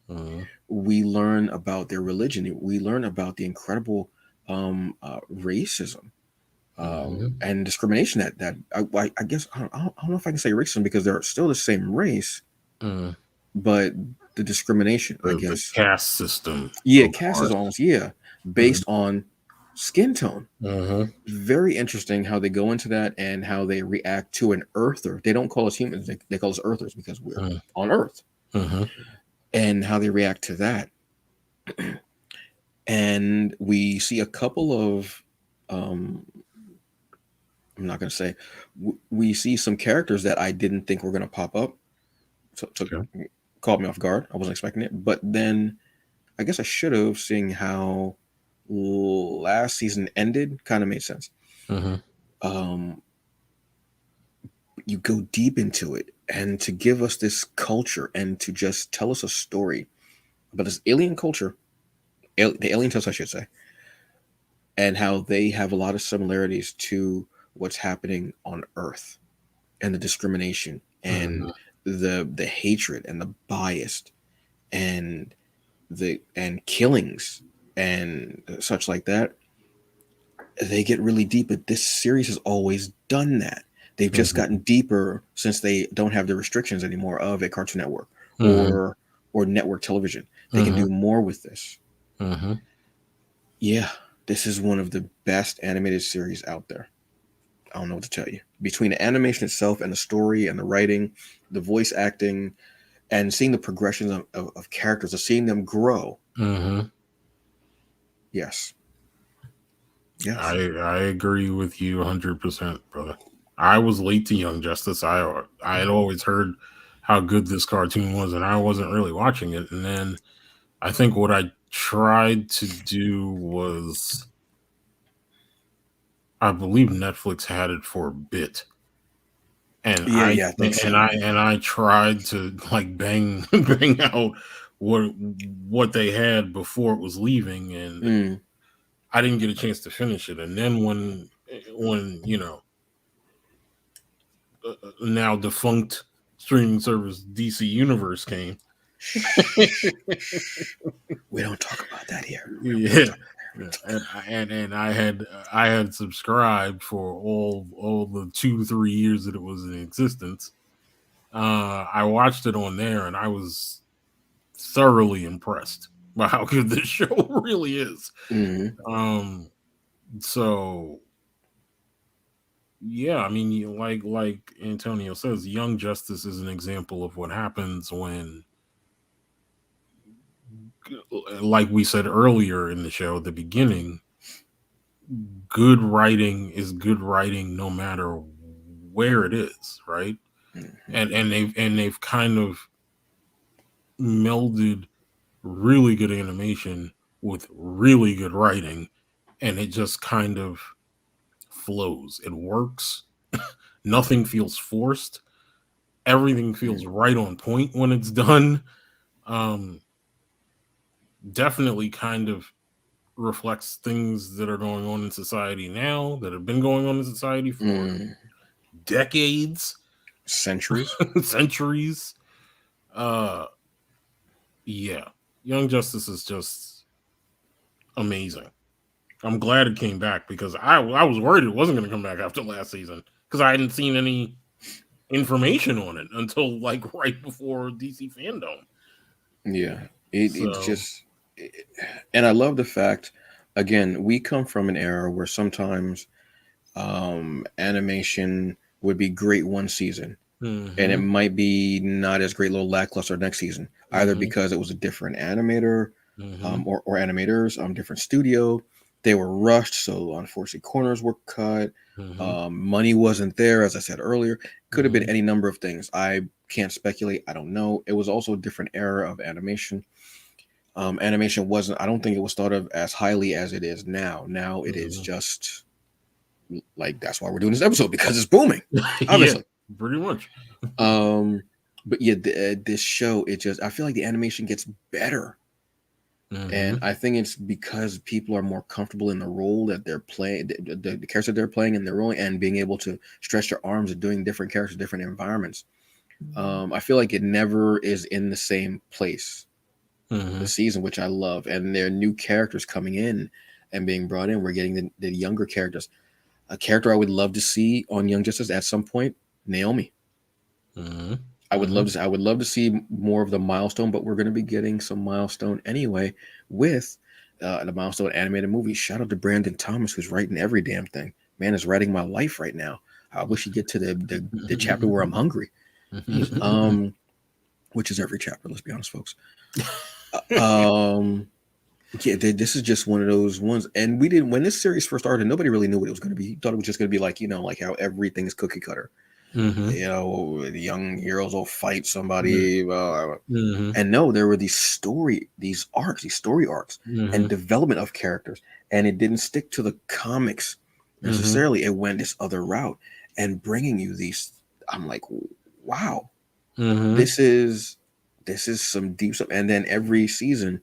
Mm-hmm. We learn about their religion. We learn about the incredible racism Mm-hmm. and discrimination that I guess I don't know if I can say racism because they're still the same race, Mm-hmm. but the discrimination, I The guess, caste system yeah, of caste is Mars. almost based on skin tone. Mm-hmm. Very interesting how they go into that and how they react to an earther. They don't call us humans; they call us earthers because we're on Earth, Mm-hmm. and how they react to that. And we see a couple of um, I'm not going to say we see some characters that I didn't think were going to pop up. So Okay. caught me off guard. I wasn't expecting it. But then I guess I should have, seeing how last season ended, kind of made sense. Mm-hmm. Um, you go deep into it, and to give us this culture and to just tell us a story about this alien culture, the alien test, I should say, and how they have a lot of similarities to what's happening on Earth, and the discrimination Mm-hmm. and the hatred and the bias and and killings and such like that. They get really deep, but this series has always done that. They've just Mm-hmm. gotten deeper since they don't have the restrictions anymore of a Cartoon Network Mm-hmm. or network television. They can Mm-hmm. do more with this. Mm-hmm. Yeah, this is one of the best animated series out there. I don't know what to tell you. Between the animation itself and the story and the writing, the voice acting, and seeing the progressions of characters, of seeing them grow. Mm-hmm. Yes. I Yes. I agree with you 100%, brother. I was late to Young Justice. I had always heard how good this cartoon was, and I wasn't really watching it. And then I think what I tried to do was, I believe Netflix had it for a bit, And Yeah, I think so. I tried to like bang out what they had before it was leaving, and I didn't get a chance to finish it. And then when now defunct streaming service DC Universe came. We don't talk about that here. Yeah. And I had subscribed for all the 2 to 3 years that it was in existence. I watched it on there, and I was thoroughly impressed by how good this show really is. So yeah, I mean, like Antonio says, Young Justice is an example of what happens when, like we said earlier in the show at the beginning, good writing is good writing no matter where it is, right? And they've kind of melded really good animation with really good writing, and it just kind of flows. It works. Nothing feels forced. Everything feels right on point when it's done. Definitely kind of reflects things that are going on in society now, that have been going on in society for decades, centuries. centuries. Yeah, Young Justice is just amazing. I'm glad it came back, because I was worried it wasn't going to come back after last season, because I hadn't seen any information on it until like right before DC Fandom. Yeah, it's just, and I love the fact, again, we come from an era where sometimes animation would be great one season, and it might be not as great, a little lackluster next season, either because it was a different animator or animators, different studio. They were rushed, so unfortunately corners were cut. Money wasn't there, as I said earlier. Could have been any number of things. I can't speculate. I don't know. It was also a different era of animation. Animation wasn't, I don't think it was thought of as highly as it is now. Now it is just like, that's why we're doing this episode, because it's booming. Obviously. Yeah, pretty much. But yeah, this show, it just, I feel like the animation gets better. And I think it's because people are more comfortable in the role that they're playing, the characters that they're playing in their role, and being able to stretch their arms and doing different characters, different environments. I feel like it never is in the same place the season, which I love. And there are new characters coming in and being brought in. We're getting the younger characters. A character I would love to see on Young Justice at some point, Naomi. I would love to see more of the Milestone, but we're going to be getting some Milestone anyway with the Milestone animated movie. Shout out to Brandon Thomas, who's writing every damn thing. Man is writing my life right now. I wish he'd get to the chapter where I'm hungry, which is every chapter. Let's be honest, folks. Yeah, this is just one of those ones. And we didn't, when this series first started, nobody really knew what it was going to be. Thought it was just going to be like, like how everything is cookie cutter. The young heroes will fight somebody, and no, there were these story arcs, and development of characters, and it didn't stick to the comics necessarily. It went this other route, and bringing you these. I'm like, wow, this is some deep stuff. And then every season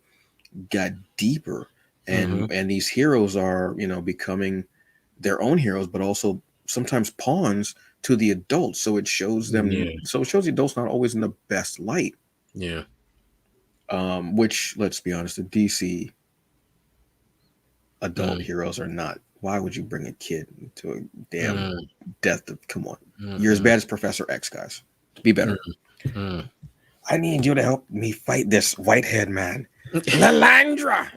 got deeper, and these heroes are becoming their own heroes, but also sometimes pawns to the adults, so it shows them. So it shows the adults not always in the best light. Yeah. Which, let's be honest, the DC adult heroes are not. Why would you bring a kid to a damn death? Come on, you're as bad as Professor X, guys. Be better. I need you to help me fight this whitehead man, Lalandra.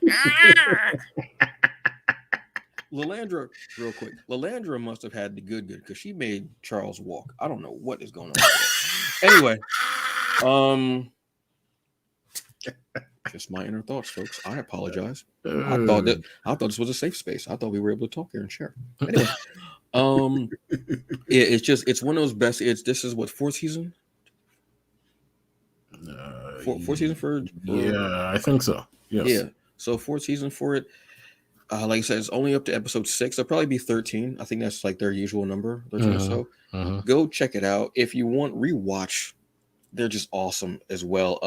Lalandra, real quick. Lalandra must have had the good because she made Charles walk. I don't know what is going on. Anyway, just my inner thoughts, folks. I apologize. I thought this was a safe space. I thought we were able to talk here and share. Anyway, it's one of those best. This is what, fourth season. Fourth season for yeah, I think so. Yes. Yeah. So fourth season for it. Like I said, it's only up to episode 6. There'll probably be 13. I think that's like their usual number, 13 or so. Go check it out. If you want rewatch, they're just awesome as well.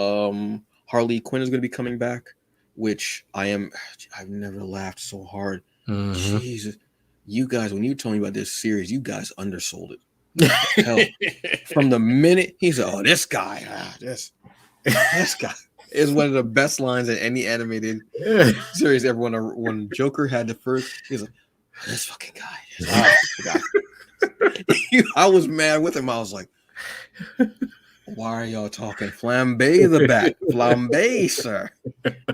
Harley Quinn is going to be coming back, which I've never laughed so hard. Jesus, you guys, when you told me about this series, you guys undersold it. Hell, from the minute he said, "Oh, this guy, this guy," is one of the best lines in any animated series ever. When Joker had the first, he's like, "This fucking guy." I was mad with him. I was like, "Why are y'all talking? Flambe the bat, flambe, sir.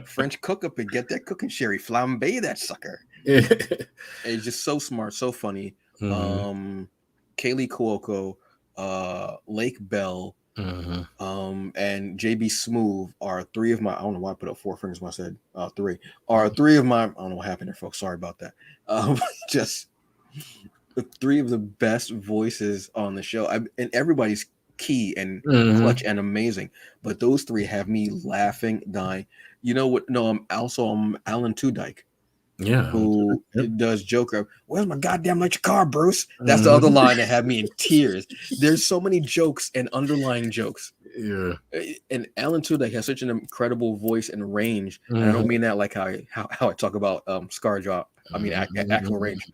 French cook up and get that cooking sherry, flambe that sucker." It's just so smart, so funny. Kaylee Cuoco, Lake Bell, and JB Smoove are 3 of my. I don't know why I put up 4 fingers when I said 3. Are 3 of my. I don't know what happened there, folks. Sorry about that. Just 3 of the best voices on the show, and everybody's key and clutch and amazing. But those 3 have me laughing, dying. You know what? No, I'm Alan Tudyk. Yeah, who does Joker. Where's my goddamn electric car, Bruce? That's the other line that had me in tears. There's so many jokes and underlying jokes. Yeah, and Alan Tudyk has such an incredible voice and range. And I don't mean that like how I talk about ScarJo. I mean actual range,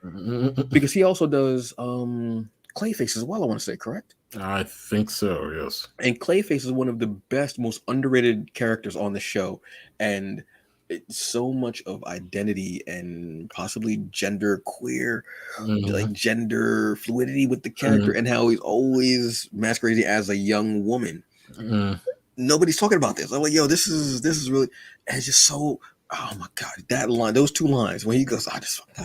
because he also does Clayface as well. I want to say, correct? I think so. Yes. And Clayface is one of the best, most underrated characters on the show, and it's so much of identity and possibly gender queer, like gender fluidity with the character, and how he's always masquerading as a young woman. Nobody's talking about this. I'm like, yo, this is really, and it's just so. Oh my god, that line, those 2 lines when he goes, I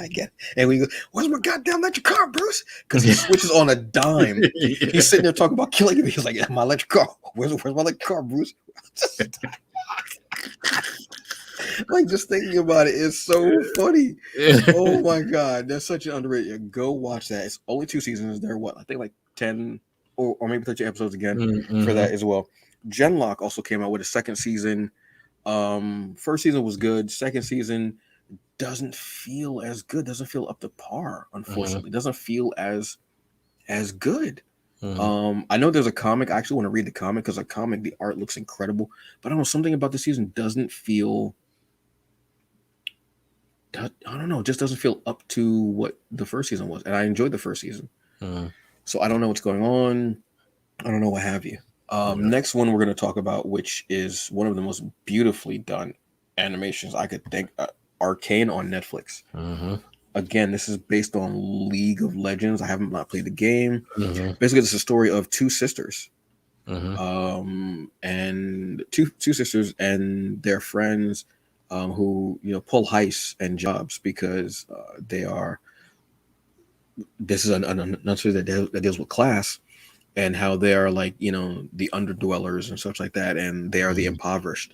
get it. And when he goes, where's my goddamn electric car, Bruce? Because he switches on a dime. He's sitting there talking about killing him. He's like, my electric car. Where's my electric car, Bruce? Like, just thinking about it is so funny. Oh my god, that's such an underrated. Go watch that. It's only 2 seasons. They're what, I think like 10 or maybe 13 episodes again for that as well. Genlock also came out with a 2nd season. First season was good. 2nd season doesn't feel as good. Doesn't feel up to par. Unfortunately, doesn't feel as good. I know there's a comic. I actually want to read the comic because a comic, the art looks incredible. But I don't know, something about the season doesn't feel. I don't know. It just doesn't feel up to what the first season was, and I enjoyed the first season. So I don't know what's going on. I don't know what have you. Next one we're going to talk about, which is one of the most beautifully done animations I could think. Arcane on Netflix. Again, this is based on League of Legends. I haven't not played the game. Basically, it's a story of 2 sisters, and two sisters and their friends, who pull heists and jobs because they are. This is an story that deals with class. And how they are like, the underdwellers and such like that. And they are the impoverished.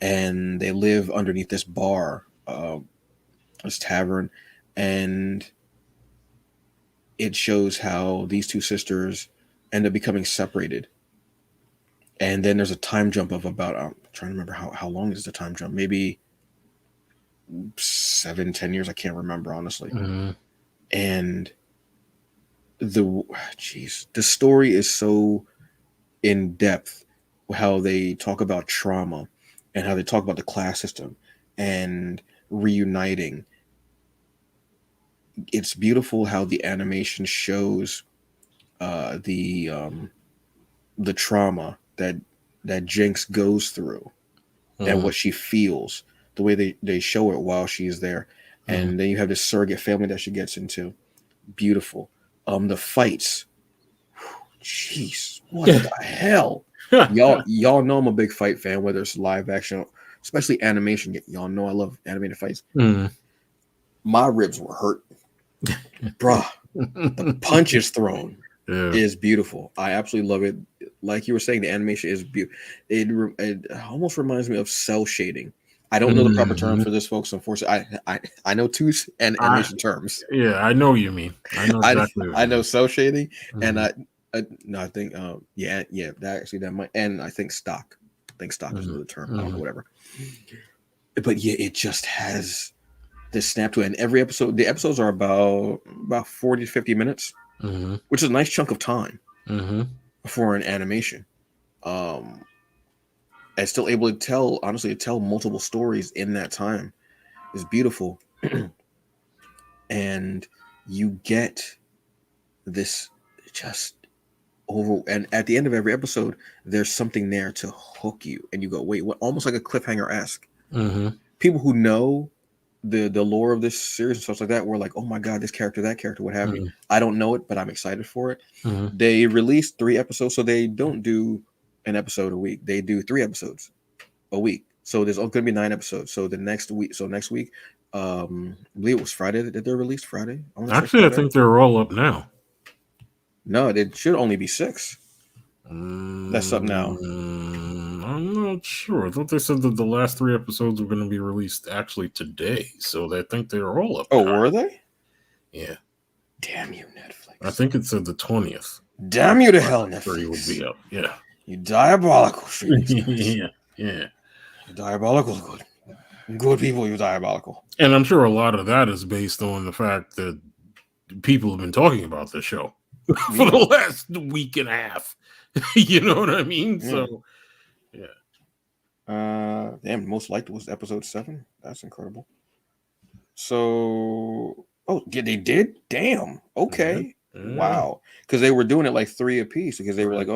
And they live underneath this bar, this tavern. And it shows how these 2 sisters end up becoming separated. And then there's a time jump of about, I'm trying to remember how long is the time jump? Maybe 7-10 years. I can't remember, honestly. And the story is so in depth, how they talk about trauma and how they talk about the class system and reuniting. It's beautiful how the animation shows the trauma that Jinx goes through and what she feels, the way they show it while she's there. And then you have this surrogate family that she gets into. Beautiful. The fights, jeez, what the hell? Y'all know I'm a big fight fan, whether it's live action, especially animation. Y'all know I love animated fights. My ribs were hurt, bruh. The punches thrown is beautiful. I absolutely love it. Like you were saying, the animation is beautiful. It almost reminds me of cell shading. I don't know the proper term for this, folks. Unfortunately, I know 2 animation terms. Yeah, I know what you mean. I know exactly. I know cell shading, and I think that might, and I think stock. I think stock is the term. I don't know, whatever. But yeah, it just has This snap to it. And every episode, the episodes are about 40 to 50 minutes, which is a nice chunk of time for an animation. And still able to tell multiple stories in that time is beautiful. And you get this just over, and at the end of every episode, there's something there to hook you, and you go, wait, what? Almost like a cliffhanger-esque. People who know the lore of this series and stuff like that were like, oh my god, this character, that character, what have you. I don't know it, but I'm excited for it. They released 3 episodes, so they don't do an episode a week. They do 3 episodes a week. So there's going to be 9 episodes. So next week, I believe it was Friday that they're released. Friday. Actually, I think they're all up now. No, it should only be 6. That's up now. I'm not sure. I thought they said that the last 3 episodes were going to be released actually today. So I think they're all up. Oh, now. Were they? Yeah. Damn you, Netflix. I think it said the 20th. Damn you to hell, Netflix. 3 would be up. Yeah. You diabolical. Yeah. You're diabolical. Good people, you're diabolical. And I'm sure a lot of that is based on the fact that people have been talking about this show for the last week and a half. You know what I mean? Yeah. So, yeah. Damn, most liked was episode 7. That's incredible. So, they did? Damn. Okay. Yeah. Wow. Because they were doing it like 3 apiece because they were like,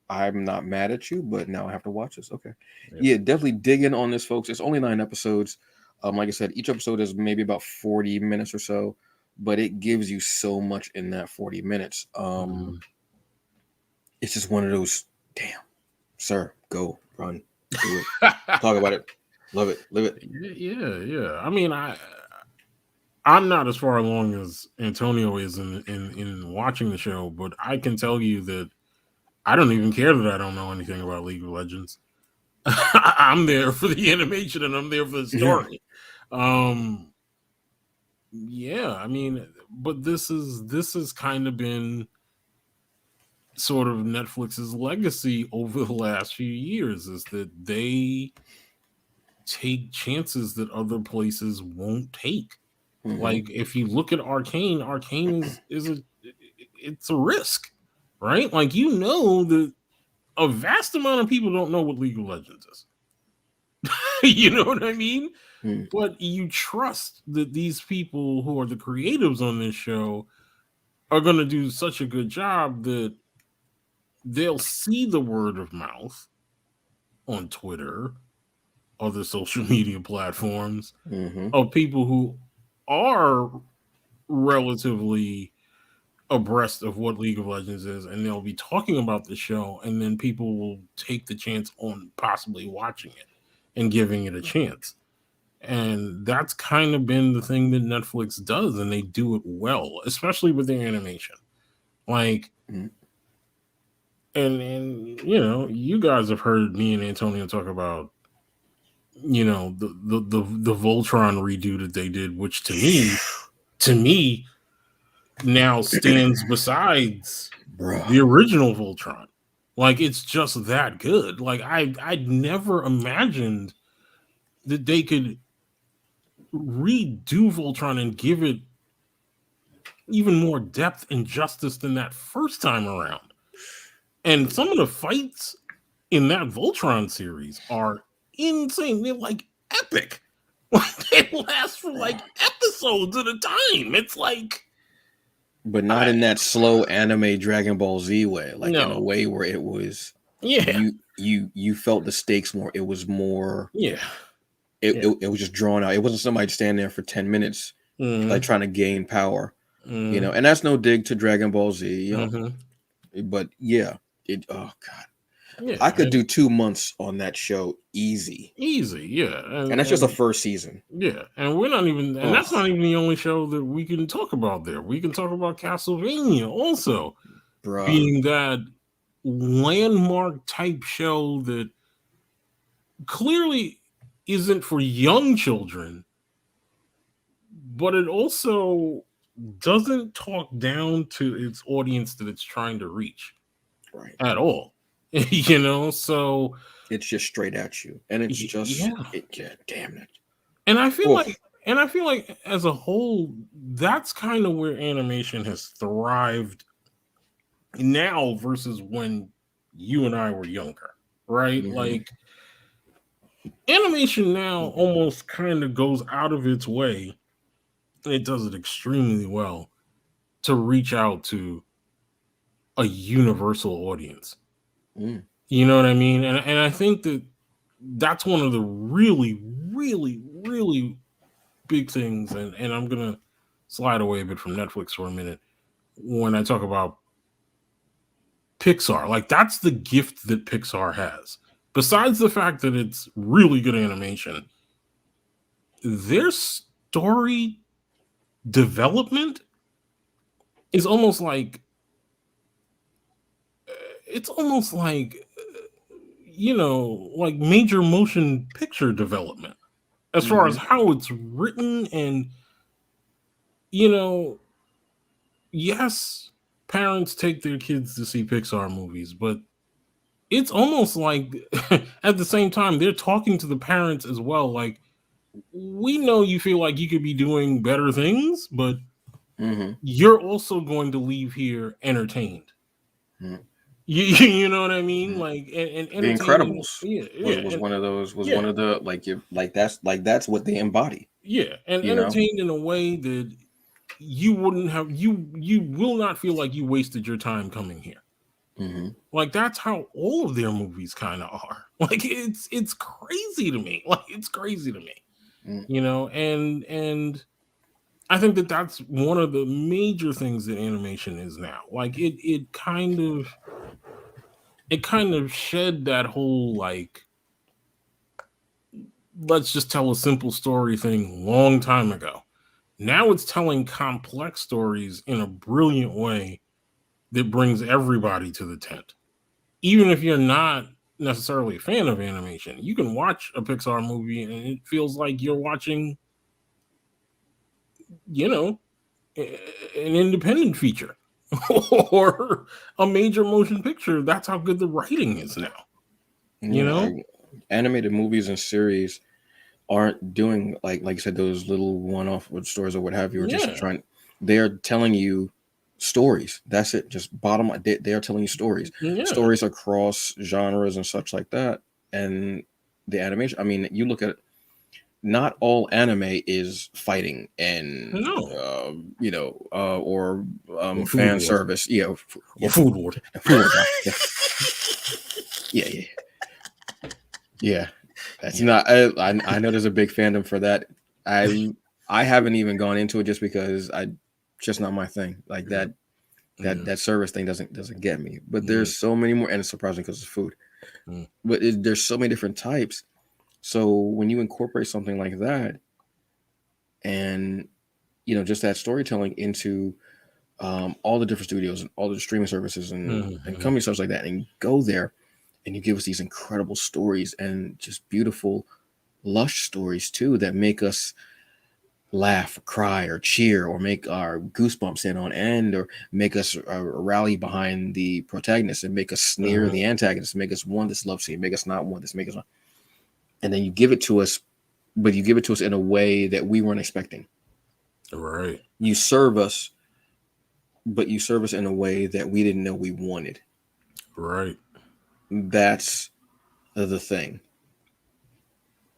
I'm not mad at you, but now I have to watch this. Okay. Yeah, definitely dig in on this, folks. It's only 9 episodes. Like I said, each episode is maybe about 40 minutes or so, but it gives you so much in that 40 minutes. It's just one of those, damn, sir, go, run, do it, talk about it, love it, live it. Yeah. I mean, I'm not as far along as Antonio is in watching the show, but I can tell you that I don't even care that I don't know anything about League of Legends. I'm there for the animation and I'm there for the story. Yeah, I mean, but this has kind of been sort of Netflix's legacy over the last few years, is that they take chances that other places won't take. Like if you look at Arcane is it's a risk, right? Like, you know that a vast amount of people don't know what League of Legends is. You know what I mean? But you trust that these people who are the creatives on this show are going to do such a good job that they'll see the word of mouth on Twitter, other social media platforms, of people who are relatively abreast of what League of Legends is, and they'll be talking about the show, and then people will take the chance on possibly watching it and giving it a chance. And that's kind of been the thing that Netflix does, and they do it well, especially with their animation. Like, and you know, you guys have heard me and Antonio talk about, you know, the Voltron redo that they did, which to me now stands besides the original Voltron. Like, it's just that good. Like, I'd never imagined that they could redo Voltron and give it even more depth and justice than that first time around. And some of the fights in that Voltron series are insane. They're like epic. Like, they last for like episodes at a time. It's like, but not in that slow anime Dragon Ball Z way, like in a way where it was, you felt the stakes more. It was more, it was just drawn out. It wasn't somebody standing there for 10 minutes, like trying to gain power, you know. And that's no dig to Dragon Ball Z, you know. But oh god, I could do 2 months on that show easy, and that's just the first season. And we're not even, and that's not even the only show that we can talk about there. We can talk about Castlevania also, being that landmark type show that clearly isn't for young children, but it also doesn't talk down to its audience that it's trying to reach, at all. You know, so it's just straight at you, and it's just damn it. And I feel like, And I feel like as a whole, that's kind of where animation has thrived now versus when you and I were younger, right? Mhm. Like animation now almost kind of goes out of its way, and it does it extremely well to reach out to a universal audience. Mm. You know what I mean? And I think that that's one of the really, really, really big things. And I'm gonna slide away a bit from Netflix for a minute when I talk about Pixar. Like that's the gift that Pixar has. Besides the fact that it's really good animation, their story development is almost like it's almost like like major motion picture development as far as Mhm. how it's written. And you know yes, parents take their kids to see Pixar movies, but it's almost like at the same time they're talking to the parents as well. Like, we know you feel like you could be doing better things, but Mhm. you're also going to leave here entertained. Mhm. You know what I mean? Mhm. Like, and The entertained. Incredibles Yeah, was yeah, was and one of those was yeah, one of the that's what they embody. yeah, and You know. entertained in a way that you wouldn't have you will not feel like you wasted your time coming here. Hmm. Like that's how all of their movies kind of are. Like it's crazy to me. Like it's crazy to me. Mm. And I think that that's one of the major things that animation is now. Like it kind of shed that whole like let's just tell a simple story thing long time ago. Now it's telling complex stories in a brilliant way that brings everybody to the tent. Even if you're not necessarily a fan of animation, you can watch a Pixar movie and it feels like you're watching, you know, an independent feature or a major motion picture. That's how good the writing is now. You Yeah, know? animated movies and series aren't doing like you said those little one-off stories or what have you, or just Yeah. trying. They're telling you stories. That's it. Just bottom line, they are telling you stories, Yeah. stories across genres and such like that. And the animation. I mean, you look at it. Not all anime is fighting and No. or Or Food fan Wars. service. Yeah, Or yeah, Food Wars. food or yeah, yeah, yeah, yeah. That's Yeah. not. I know there's a big fandom for that. I haven't even gone into it just because I just not my thing. Like Yeah. Yeah. that service thing doesn't get me. But Yeah. there's so many more, and it's surprising because it's food. Mm. But there's so many different types. So when you incorporate something like that, and just that storytelling into all the different studios and all the streaming services and Mhm. company stuff like that, and you go there and you give us these incredible stories and just beautiful, lush stories too that make us laugh, cry, or cheer, or make our goosebumps stand on end, or make us rally behind the protagonist and make us sneer Mhm. the antagonist, make us want this love scene, make us not want this, make us not. And then you give it to us, but you give it to us in a way that we weren't expecting. Right. You serve us, but you serve us in a way that we didn't know we wanted. Right. That's the thing.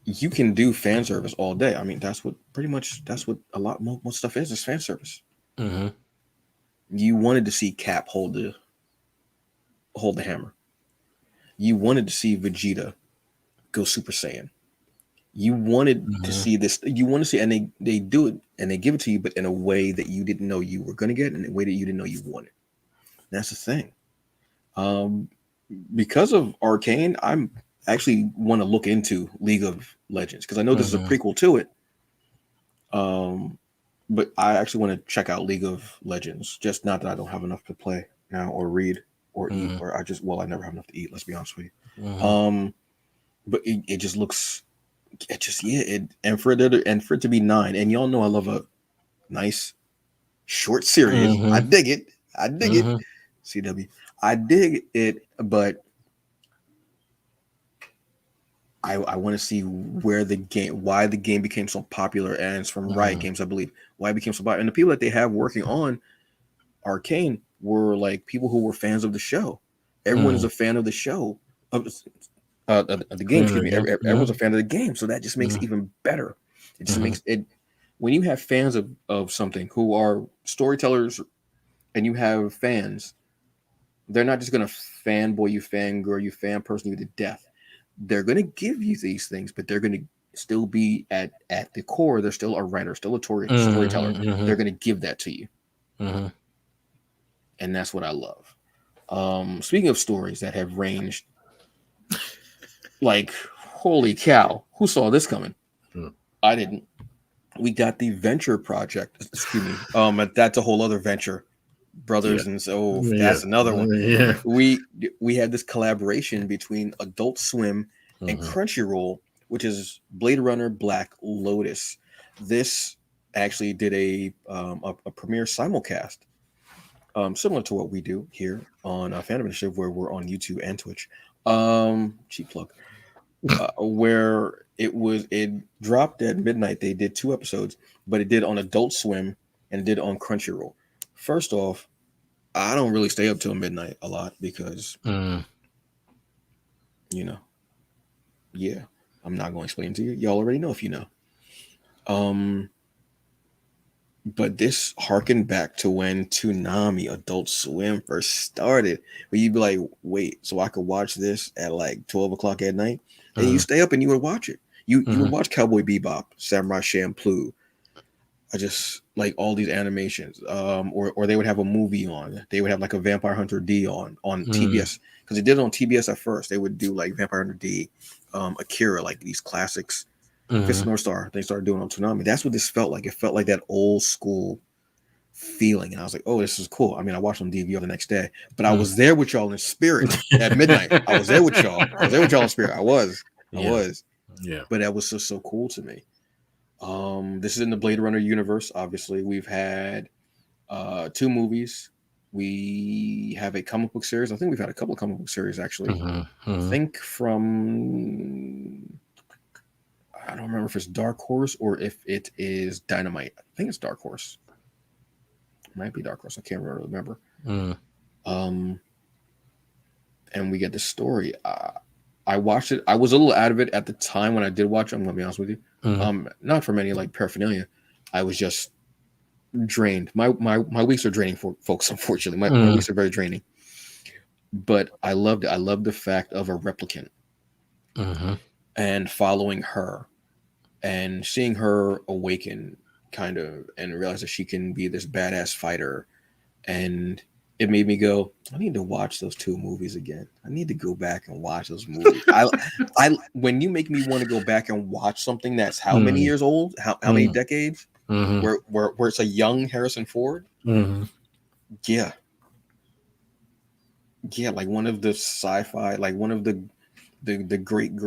You can do fan service all day. I mean, that's what a lot most stuff is fan service. Mhm. You wanted to see Cap hold the hammer. You wanted to see Vegeta go Super Saiyan. You wanted to Mhm. see this. You want to see, and they do it, and they give it to you, but in a way that you didn't know you were going to get, and a way that you didn't know you wanted. That's the thing. Um, because of Arcane, I'm actually want to look into League of Legends because I know this is a Mhm. prequel to it. Um, but I actually want to check out League of Legends. Just not that I don't have enough to play now, or read, or eat, Mhm. or I never have enough to eat. Let's be honest with you. Mhm. But it just looks, it just yeah, and for it to be 9, and y'all know I love a nice short series. I Mhm. dig it. I dig it. Mhm. CW. I dig it, but I want to see why the game became so popular, and it's from Riot Games, I believe. Why it became so popular, and the people that they have working on Arcane were like people who were fans of the show. Everyone is a fan of the show, of the game. Excuse me. Everyone's a fan of the game, so that just makes it even better. It just makes it, when you have fans of something who are storytellers, and you have fans, they're not just gonna fanboy you, fangirl you, fan person you to death. They're gonna give you these things, but they're gonna still be at the core. They're still a writer, still a storyteller. They're gonna give that to you, and that's what I love. Speaking of stories that have ranged, like, holy cow, who saw this coming? I didn't. We got the Venture Project. Excuse me. That's a whole other venture, brothers, and so that's another one. We had this collaboration between Adult Swim and Crunchyroll, which is Blade Runner Black Lotus. This actually did a premiere simulcast, similar to what we do here on Fandom Initiative, where we're on YouTube and Twitch. Cheap plug. Where it dropped at midnight. They did 2 episodes, but it did on Adult Swim and it did on Crunchyroll. First off, I don't really stay up till midnight a lot because, I'm not going to explain to you. Y'all already know if you know. But this harkened back to when Toonami Adult Swim first started, where you'd be like, wait, so I could watch this at like 12 o'clock at night? And you stay up and you would watch it. You would watch Cowboy Bebop, Samurai Champloo. I just like all these animations. Or they would have a movie on. They would have like a Vampire Hunter D on TBS, because they did it on TBS at first. They would do like Vampire Hunter D, Akira, like these classics. Fist of North Star. They started doing on Toonami. That's what this felt like. It felt like that old school feeling, and I was like, "Oh, this is cool." I mean, I watched on DVR the next day, but I was there with y'all in spirit at midnight. I was there with y'all. In spirit. I was. Yeah. But that was just so cool to me. This is in the Blade Runner universe. Obviously, we've had 2 movies. We have a comic book series. I think we've had a couple of comic book series actually. I think from, I don't remember if it's Dark Horse or if it is Dynamite. I think it's Dark Horse. It might be Dark Horse. I can't really remember. And we get the story. I watched it. I was a little out of it at the time when I did watch it. I'm going to be honest with you. Not from any like paraphernalia. I was just drained. My weeks are draining for folks, unfortunately. My weeks are very draining. But I loved it. I loved the fact of a replicant and following her and seeing her awaken, kind of, and realize that she can be this badass fighter. And it made me go, I need to watch those 2 movies again. I need to go back and watch those movies. I when you make me want to go back and watch something that's how many years old, how many decades, where it's a young Harrison Ford, yeah, like one of the sci-fi, like one of the great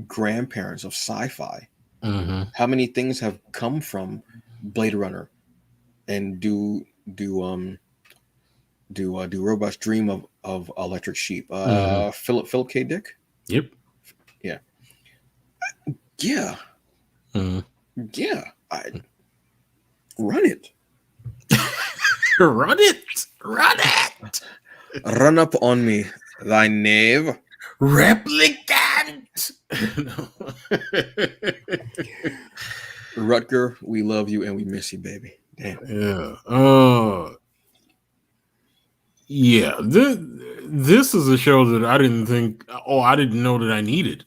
grandparents of sci-fi. How many things have come from Blade Runner, and do robots dream of electric sheep? Philip K. Dick. Yep. Yeah. I run it. Run it. Run up on me, thy knave. Replicant. Rutger, we love you and we miss you, baby. Damn. Yeah. Yeah. This is a show that I didn't know that I needed.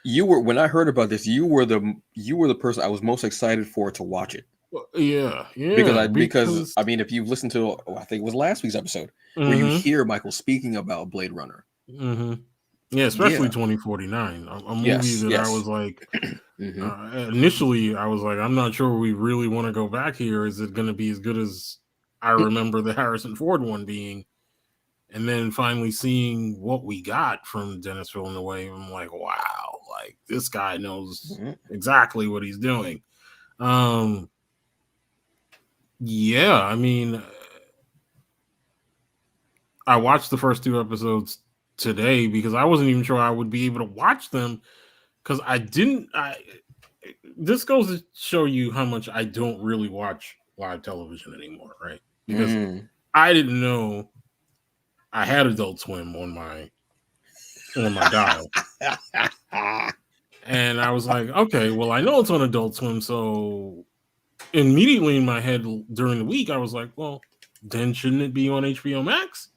You were, when I heard about this, you were the person I was most excited for to watch it. Yeah. Because I mean, if you've listened to, I think it was last week's episode, where you hear Michael speaking about Blade Runner. Yeah, especially 2049, a movie that I was like, initially I was like, I'm not sure we really want to go back here. Is it going to be as good as I remember the Harrison Ford one being? And then finally seeing what we got from Dennis Villeneuve, I'm like, wow, like this guy knows exactly what he's doing. Yeah, I mean, I watched the first 2 episodes today because I wasn't even sure I would be able to watch them because this goes to show you how much I don't really watch live television anymore, right? Because I didn't know I had Adult Swim on my dial. And I was like, okay, well, I know it's on Adult Swim, so immediately in my head during the week, I was like, well, then shouldn't it be on HBO Max?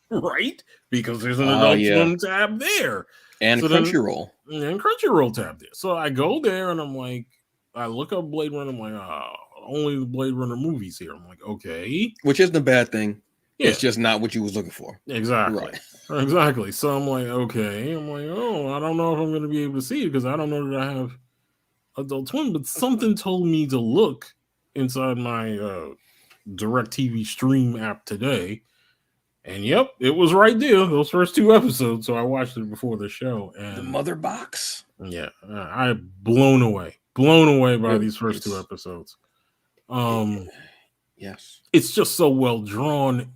Right? Because there's an Adult Swim tab there. And so Crunchyroll. And Crunchyroll tab there. So I go there and I'm like, I look up Blade Runner, I'm like, oh, only the Blade Runner movies here. I'm like, okay. Which isn't a bad thing. Yeah. It's just not what you was looking for. Exactly. Right. Exactly. So I'm like, okay. I'm like, oh, I don't know if I'm going to be able to see it because I don't know that I have Adult Swim, but something told me to look inside my DirecTV stream app today. And yep, it was right there, those first 2 episodes. So I watched it before the show. And the mother box. Yeah, I'm blown away by these first 2 episodes. Yes. It's just so well drawn.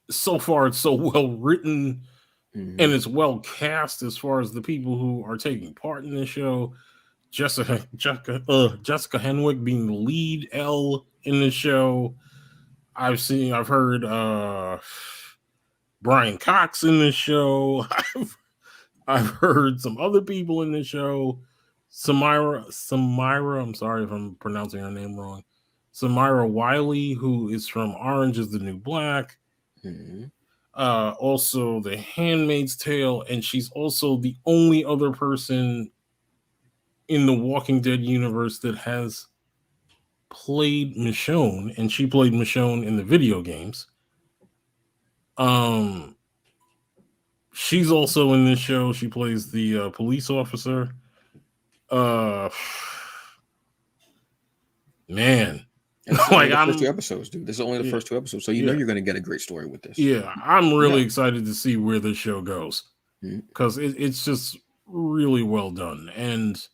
So far, it's so well written, and it's well cast as far as the people who are taking part in the show. Jessica Henwick being the lead L in the show. I've heard Brian Cox in the show. I've heard some other people in the show. Samira, I'm sorry if I'm pronouncing her name wrong. Samira Wiley, who is from Orange is the New Black. Also The Handmaid's Tale, and she's also the only other person in the Walking Dead universe that has played Michonne, and she played Michonne in the video games. She's also in this show. She plays the police officer. Man. Like the first 2 episodes, dude. This is only the first 2 episodes, so you know you're going to get a great story with this. Yeah, I'm really excited to see where this show goes because it's just really well done, and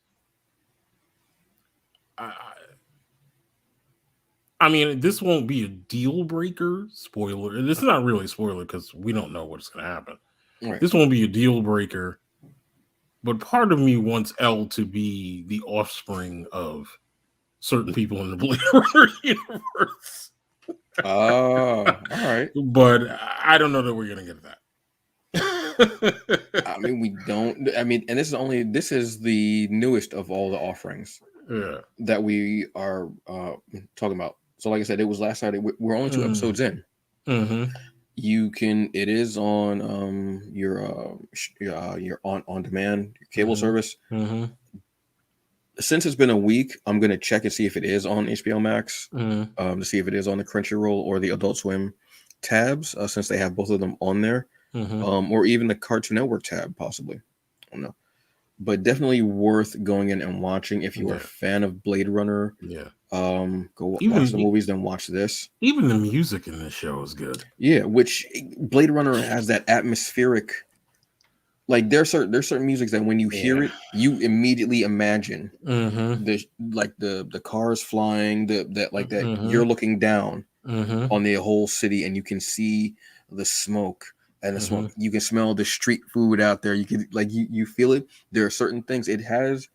I mean, this won't be a deal breaker. Spoiler. It's not really a spoiler because we don't know what's going to happen. Right. This won't be a deal breaker, but part of me wants Elle to be the offspring of certain people in the Blade Runner universe. Oh, all right. But I don't know that we're going to get that. I mean, we don't. I mean, and this is the newest of all the offerings that we are talking about. So, like I said, it was last Saturday. We're only 2 episodes in. You can. It is on your on demand cable service. Since it's been a week, I'm gonna check and see if it is on HBO Max, to see if it is on the Crunchyroll or the Adult Swim tabs, since they have both of them on there, or even the Cartoon Network tab, possibly. I don't know, but definitely worth going in and watching if you're a fan of Blade Runner. Go watch the movies, then watch this. Even the music in this show is good. Yeah, which Blade Runner has that atmospheric. Like there's certain music that when you hear it, you immediately imagine the cars flying, that you're looking down on the whole city and you can see the smoke and the smoke. You can smell the street food out there. You can you feel it. There are certain things it has.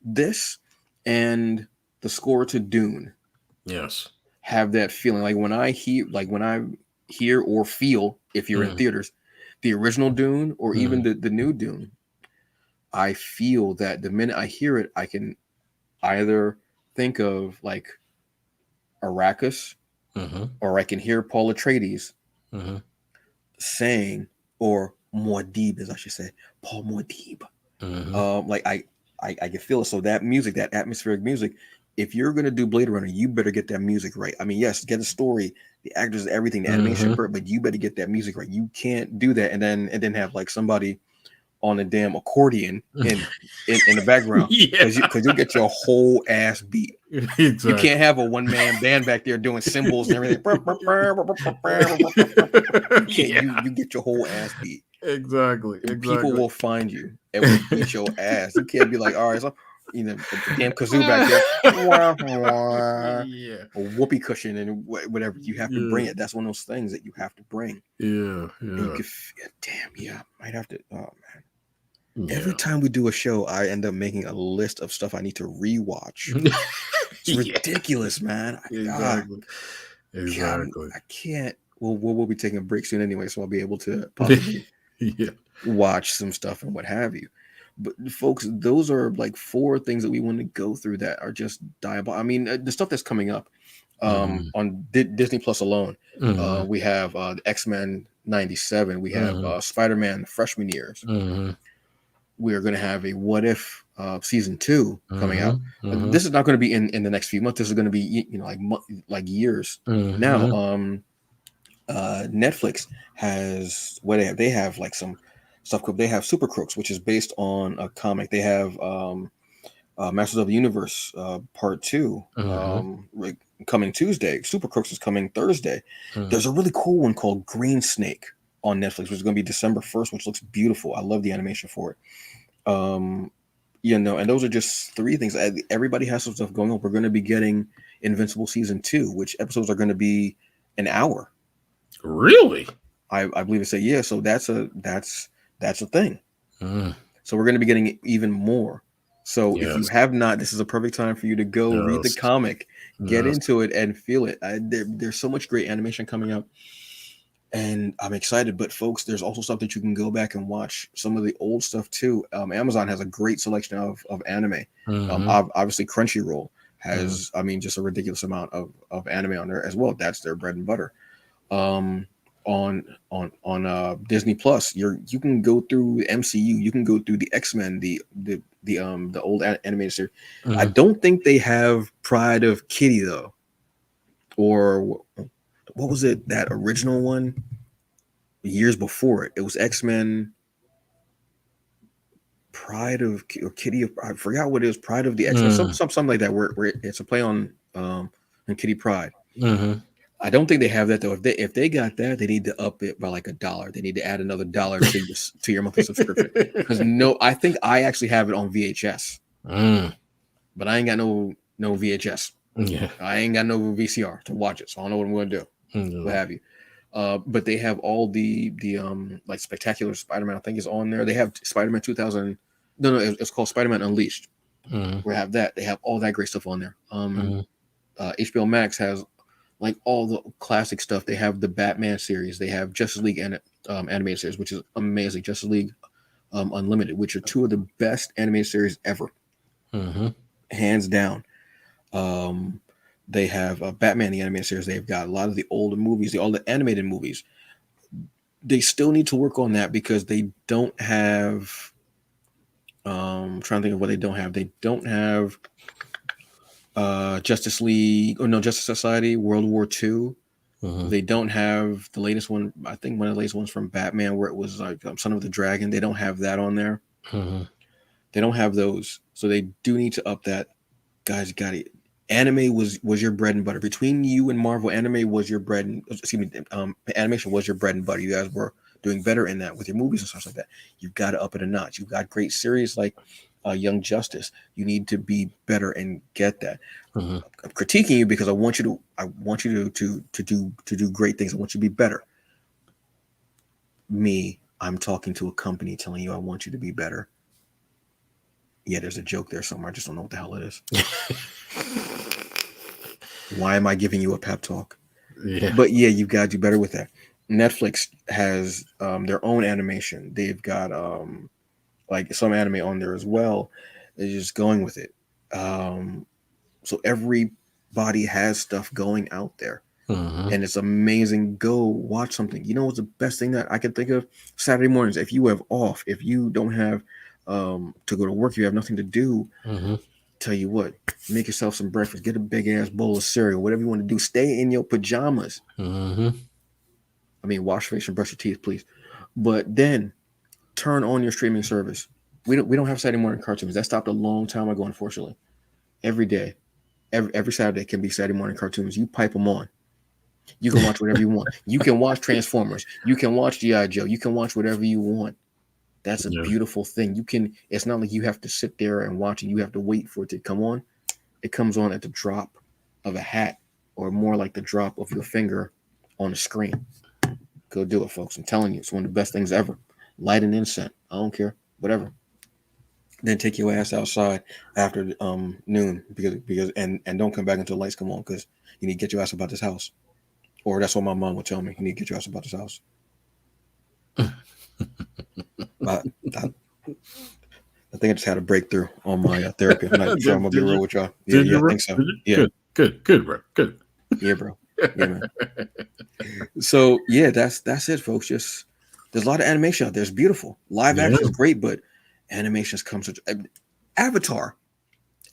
This and the score to Dune, have that feeling. Like when I hear or feel, if you're in theaters, the original Dune or even the new Dune, I feel that the minute I hear it, I can either think of like Arrakis, or I can hear Paul Atreides saying, or Muad'Dib, as I should say, Paul Muad'Dib. I can feel it. So that music, that atmospheric music, if you're gonna do Blade Runner, you better get that music right. I mean, yes, get the story, the actors, everything, the animation, but you better get that music right. You can't do that and then have like somebody on a damn accordion in the background, because you'll get your whole ass beat. Exactly. You can't have a one-man band back there doing cymbals and everything. You get your whole ass beat. Exactly. People will find you and will beat your ass. You can't be like, all right, so the damn kazoo back there, wah, wah, Yeah. or whoopee cushion and whatever. You have to bring it. That's one of those things that you have to bring. Yeah. And you Yeah. could, damn, yeah, might have to. Oh man. Yeah. Every time we do a show, I end up making a list of stuff I need to rewatch. It's ridiculous, man. Exactly. I can't. Well, we'll be taking a break soon anyway, so I'll be able to possibly watch some stuff and what have you. But folks, those are like 4 things that we want to go through that are just diabolical. I mean, the stuff that's coming up on Disney Plus alone. We have the X-Men 97. We have Spider-Man freshman years. We are going to have a What If season 2 coming out. This is not going to be in the next few months. This is going to be like years now. Netflix has what they have like some stuff. They have Super Crooks, which is based on a comic. They have Masters of the Universe Part 2 coming Tuesday. Super Crooks is coming Thursday. There's a really cool one called Green Snake on Netflix, which is going to be December 1st, which looks beautiful. I love the animation for it. And those are just 3 things. Everybody has some stuff going on. We're going to be getting Invincible season 2, which episodes are going to be an hour. Really? I believe it's yeah. So that's a thing. So we're going to be getting even more. So if you have not, this is a perfect time for you to go read the comic, get into it, and feel it. There's so much great animation coming up, and I'm excited. But folks, there's also stuff that you can go back and watch some of the old stuff too. Amazon has a great selection of anime. Obviously, Crunchyroll has, just a ridiculous amount of anime on there as well. That's their bread and butter. On Disney Plus, you can go through MCU, you can go through the X-Men, the old animated series. I don't think they have Pride of Kitty though, or what was it, that original one years before it? It was X-Men Pride of or Kitty. I forgot what it was. Pride of the X-Men, something like that. Where it's a play on Kitty Pride. I don't think they have that though. If they got that, they need to up it by like $1. They need to add another $1 to your monthly subscription. Because I think I actually have it on VHS, but I ain't got no VHS. Yeah, I ain't got no VCR to watch it, so I don't know what I'm going to do. What have you? But they have all the like Spectacular Spider-Man. I think is on there. They have Spider-Man 2000. No, it's called Spider-Man Unleashed. We have that. They have all that great stuff on there. HBO Max has like all the classic stuff. They have the Batman series. They have Justice League and animated series, which is amazing. Justice League Unlimited, which are 2 of the best animated series ever, hands down. They have Batman the animated series. They've got a lot of the older movies, all the animated movies. They still need to work on that because they don't have. I'm trying to think of what they don't have. They don't have Justice League, Justice Society, World War II. They don't have the latest one. I think one of the latest ones from Batman, where it was like Son of the Dragon. They don't have that on there. They don't have those, so they do need to up that. Guys, got it. Anime was your bread and butter. Between you and Marvel, anime was your bread and animation was your bread and butter. You guys were doing better in that with your movies and stuff like that. You've got to up it a notch. You've got great series like Young Justice. You need to be better and get that. I'm critiquing you because I want you to do great things. I want you to be better. I'm talking to a company telling you I want you to be better. Yeah, there's a joke there somewhere. I just don't know what the hell it is. Why am I giving you a pep talk? Yeah. But yeah, you've got to do better with that. Netflix has their own animation. They've got like some anime on there as well. They're just going with it. So everybody has stuff going out there. And it's amazing. Go watch something. You know what's the best thing that I can think of? Saturday mornings. If you have off, if you don't have to go to work, you have nothing to do. Tell you what, make yourself some breakfast. Get a big ass bowl of cereal. Whatever you want to do. Stay in your pajamas. I mean, wash your face and brush your teeth, please. But then turn on your streaming service. We don't have Saturday morning cartoons. That stopped a long time ago, unfortunately. Every day, every Saturday can be Saturday morning cartoons. You pipe them on. You can watch whatever you want. You can watch Transformers. You can watch G.I. Joe. You can watch whatever you want. That's a Yeah. beautiful thing. It's not like you have to sit there and watch it. You have to wait for it to come on. It comes on at the drop of a hat, or more like the drop of your finger on the screen. Go do it, folks. I'm telling you, it's one of the best things ever. Light an incense. I don't care. Whatever. Then take your ass outside after noon because and don't come back until lights come on, because you need to get your ass about this house. Or that's what my mom would tell me. You need to get your ass about this house. I think I just had a breakthrough on my therapy. I'm not sure I'm gonna be real with y'all. Yeah, I think so. Yeah, Good, bro. Good. Yeah, bro. Yeah, man. So yeah, that's it, folks. Just there's a lot of animation out there. It's beautiful. Live action is great, but animations comes with Avatar.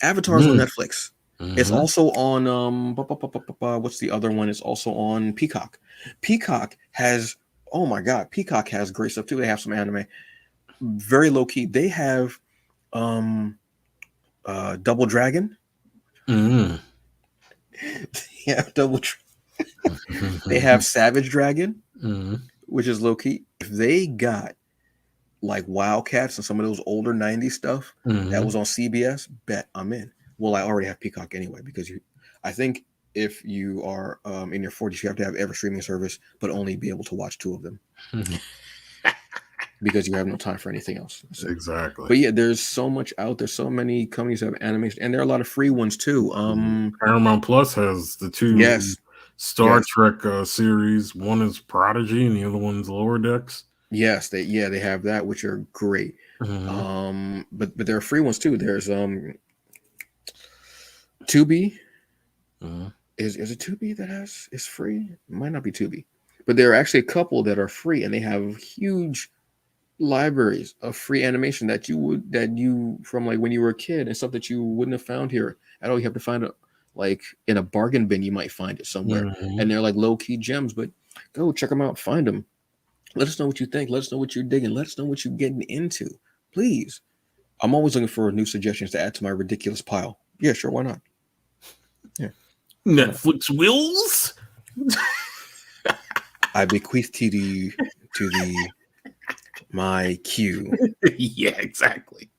Avatar's on Netflix. It's also on what's the other one? It's also on Peacock. Peacock has Peacock has great stuff too. They have some anime. Very low key. They have Double Dragon. Yeah, They have Savage Dragon, which is low key. If they got like Wildcats and some of those older 90s stuff that was on CBS, bet I'm in. Well, I already have Peacock anyway, because I think if you are in your 40s, you have to have every streaming service, but only be able to watch 2 of them. Because you have no time for anything else. So, exactly. But yeah, there's so much out there. So many companies have animation, and there are a lot of free ones too. Paramount Plus has the 2 Star Trek series. One is Prodigy, and the other one's Lower Decks. Yes, they have that, which are great. But there are free ones too. There's Tubi. Is it Tubi that is free? It might not be Tubi, but there are actually a couple that are free, and they have huge libraries of free animation that you from like when you were a kid, and stuff that you wouldn't have found here at all. You have to find it like in a bargain bin. You might find it somewhere, and they're like low key gems. But go check them out, find them. Let us know what you think. Let us know what you're digging. Let us know what you're getting into. Please. I'm always looking for new suggestions to add to my ridiculous pile. Yeah, sure. Why not? Yeah. Netflix wills. I bequeath to my queue. Yeah, exactly.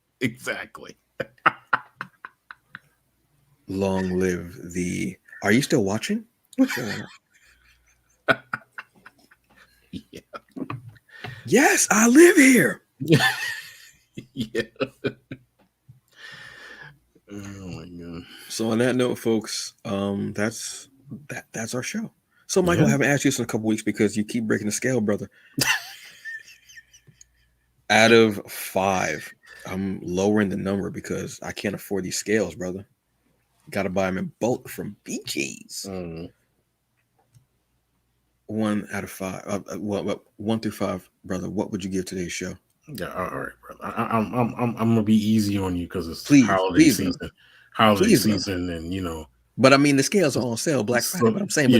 Long live the. Are you still watching? Sure, why not? Yeah. Yes, I live here. Yeah. Oh my god. So on that note, folks, that's our show. So Michael, I haven't asked you this in a couple weeks because you keep breaking the scale, brother. Out of 5, I'm lowering the number because I can't afford these scales, brother. Got to buy them in bulk from BJ's. 1 out of 5. 1 through 5, brother. What would you give today's show? Yeah, all right, brother. I'm gonna be easy on you because it's holiday season, and But I mean, the scales are on sale Black Friday. But I'm saying,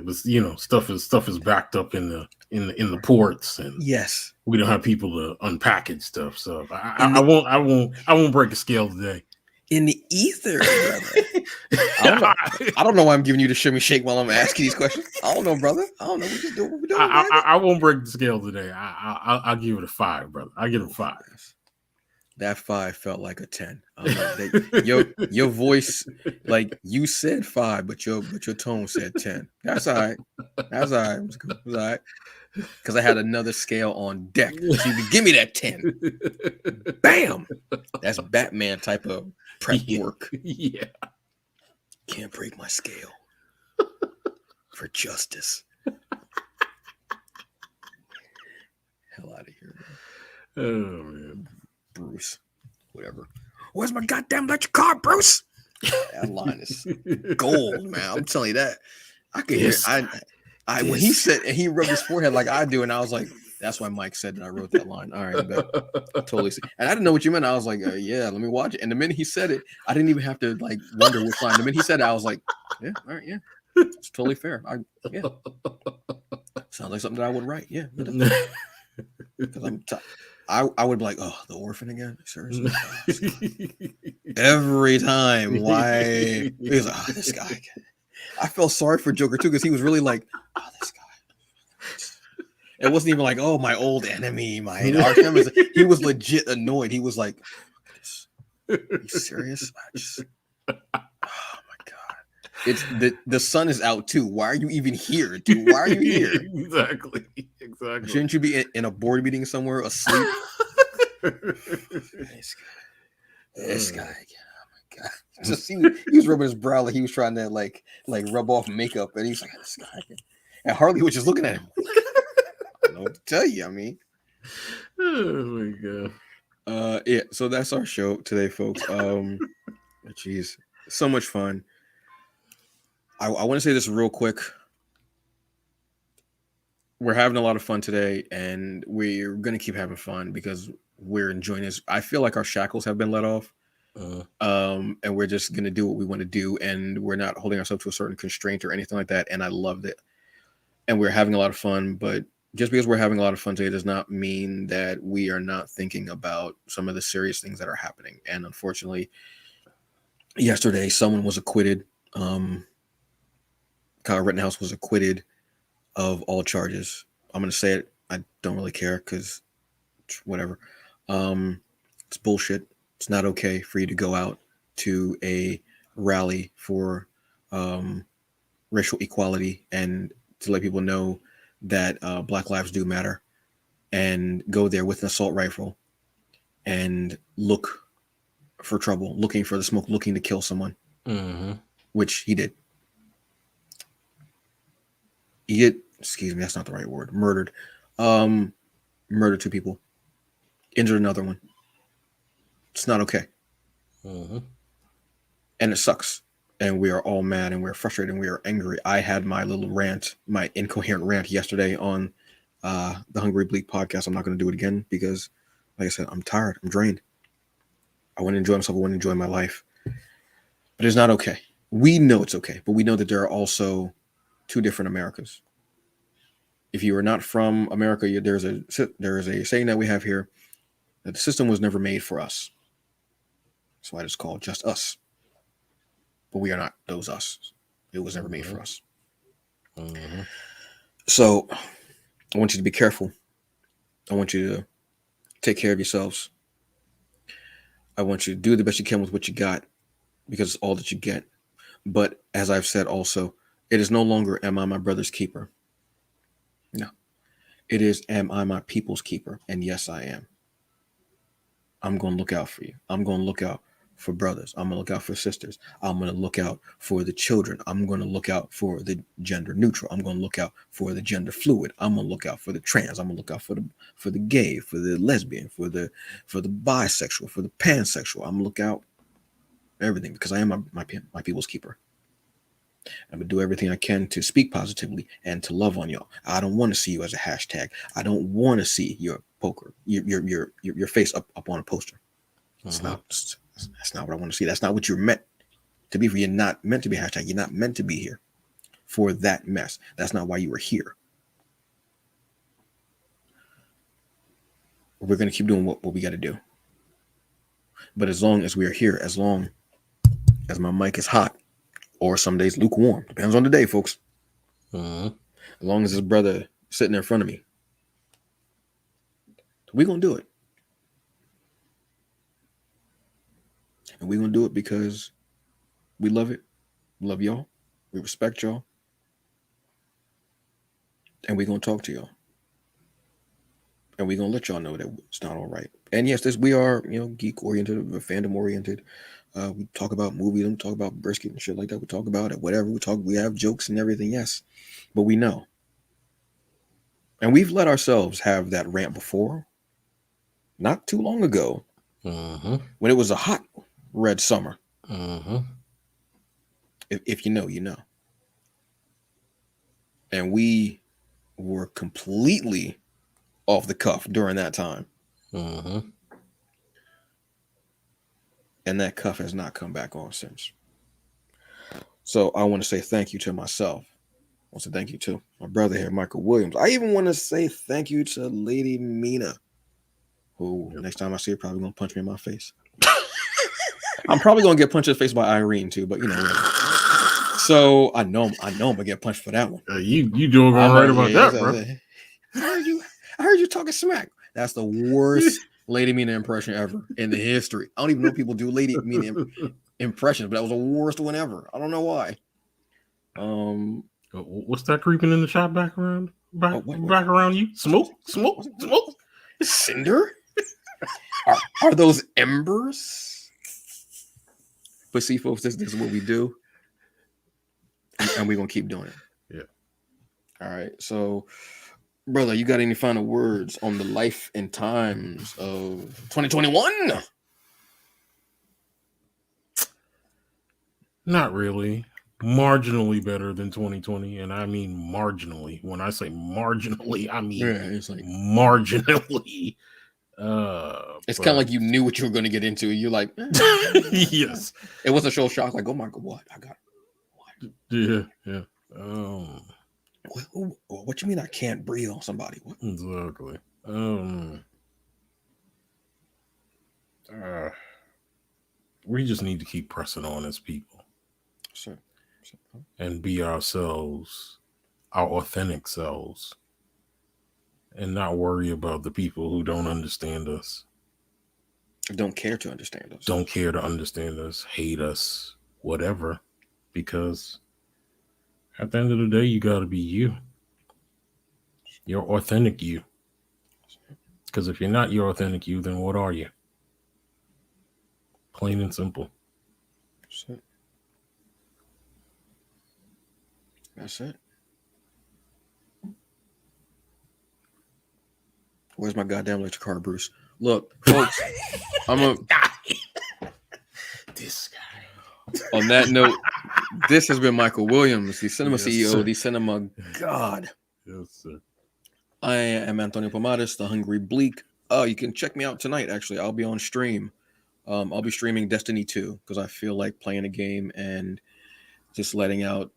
but stuff is backed up in the ports, and yes, we don't have people to unpackage stuff. So I won't break a scale today. In the ether, brother. I don't know why I'm giving you the shimmy shake while I'm asking these questions. I don't know, brother. I don't know what you're doing. I won't break the scale today. I'll give it a 5, brother. I give it a 5. That 5 felt like a 10. Your voice, like you said 5, but your tone said 10. That's all right. That's all right. It was cool. It was all right. Because I had another scale on deck. So you could give me that 10. Bam! That's Batman type of prep work. Yeah. Can't break my scale for justice. Hell out of here, man. Oh man. Bruce. Whatever. Where's my goddamn electric car, Bruce? That line is gold, man. I'm telling you that. I could hear when he said, and he rubbed his forehead like I do, and I was like, that's why Mike said that I wrote that line. All right, bet. Totally. And I didn't know what you meant. I was like, yeah, let me watch it. And the minute he said it, I didn't even have to like wonder which line. The minute he said it, I was like, yeah, all right, yeah, it's totally fair. Sounds like something that I would write. Yeah, because I would be like, oh, the orphan again. Seriously, every time. Why? He was like, oh, this guy. I felt sorry for Joker too because he was really like, oh, this guy. It wasn't even like, oh, my old enemy, my arch nemesis. He was legit annoyed. He was like, are you serious? Oh my God. It's the sun is out too. Why are you even here, dude? Why are you here? Exactly. Shouldn't you be in a board meeting somewhere asleep? This guy. Oh my God. Just he was rubbing his brow like he was trying to like rub off makeup, and he's like, this guy. And Harley was just looking at him. I don't know what to tell you. I mean, oh my God. Yeah. So that's our show today, folks. Jeez, so much fun. I want to say this real quick. We're having a lot of fun today, and we're gonna keep having fun because we're enjoying this. I feel like our shackles have been let off. And we're just gonna do what we want to do, and we're not holding ourselves to a certain constraint or anything like that. And I loved it, and we're having a lot of fun. But just because we're having a lot of fun today does not mean that we are not thinking about some of the serious things that are happening. And unfortunately, yesterday someone was acquitted. Kyle Rittenhouse was acquitted of all charges. I'm gonna say it. I don't really care because whatever. It's bullshit. It's not okay for you to go out to a rally for racial equality and to let people know that Black lives do matter, and go there with an assault rifle and look for trouble, looking for the smoke, looking to kill someone, which he did. He did. Excuse me, that's not the right word. Murdered. Murdered 2 people. Injured another one. It's not okay. And it sucks. And we are all mad and we're frustrated and we are angry. I had my little rant, my incoherent rant yesterday on the Hungry Bleak podcast. I'm not going to do it again because, like I said, I'm tired. I'm drained. I want to enjoy myself. I want to enjoy my life. But it's not okay. We know it's okay, but we know that there are also 2 different Americas. If you are not from America, there is a saying that we have here that the system was never made for us. That's why it's called just us. But we are not those us. It was never made for us. So I want you to be careful. I want you to take care of yourselves. I want you to do the best you can with what you got because it's all that you get. But as I've said also, it is no longer am I my brother's keeper. No. It is am I my people's keeper? And yes, I am. I'm going to look out for you. I'm going to look out for brothers. I'm going to look out for sisters. I'm going to look out for the children. I'm going to look out for the gender neutral. I'm going to look out for the gender fluid. I'm going to look out for the trans. I'm going to look out for the gay, for the lesbian, for the bisexual, for the pansexual. I'm going to look out for everything because I am my people's keeper. I'm going to do everything I can to speak positively and to love on y'all. I don't want to see you as a hashtag. I don't want to see your poker, your face up on a poster. That's not what I want to see. That's not what you're meant to be for. You're not meant to be a hashtag. You're not meant to be here for that mess. That's not why you were here. We're going to keep doing what we got to do. But as long as we are here, as long as my mic is hot, or some days lukewarm, depends on the day, folks. As long as this brother sitting there in front of me, we're going to do it. And we're going to do it because we love it. We love y'all. We respect y'all. And we're going to talk to y'all. And we're going to let y'all know that it's not all right. And yes, we are, geek-oriented, fandom-oriented. We talk about movies, we talk about brisket and shit like that. We talk about it, whatever. We have jokes and everything, yes. But we know. And we've let ourselves have that rant before. Not too long ago. When it was a hot red summer. If you know, you know. And we were completely off the cuff during that time. And that cuff has not come back on since. So I want to say thank you to myself. I want to thank you to my brother here, Michael Williams. I even want to say thank you to Lady Mina, who next time I see her probably going to punch me in my face. I'm probably going to get punched in the face by Irene too, but whatever. So I know I'm going to get punched for that one. You doing all right about that, bro. I heard you talking smack. That's the worst Lady Mina impression ever in the history. I don't even know people do Lady Mina impressions, but that was the worst one ever. I don't know why. What's that creeping in the shop back around? Back around you? Smoke. Cinder? Are those embers? But see, folks, this is what we do. And we're going to keep doing it. Yeah. All right. So, brother, you got any final words on the life and times of 2021? Not really. Marginally better than 2020. And I mean marginally. When I say marginally, I mean it's like marginally. It's kind of like you knew what you were going to get into. You're like, yes. It wasn't so shock. Like, oh my God, what? I got what? Yeah. What you mean I can't breathe on somebody? What? Exactly. We just need to keep pressing on as people. Sure. And be ourselves, our authentic selves. And not worry about the people who don't understand us. Don't care to understand us. Don't care to understand us, hate us, whatever. Because at the end of the day, you got to be you. Your authentic you. Because if you're not your authentic you, then what are you? Plain and simple. That's it. Where's my goddamn electric car, Bruce? Look, folks, this guy. On that note, this has been Michael Williams, the cinema CEO, sir. the cinema god. Yes, sir. I am Antonio Pomadas, the Hungry Bleak. You can check me out tonight, actually. I'll be on stream. I'll be streaming Destiny 2 because I feel like playing a game and just letting out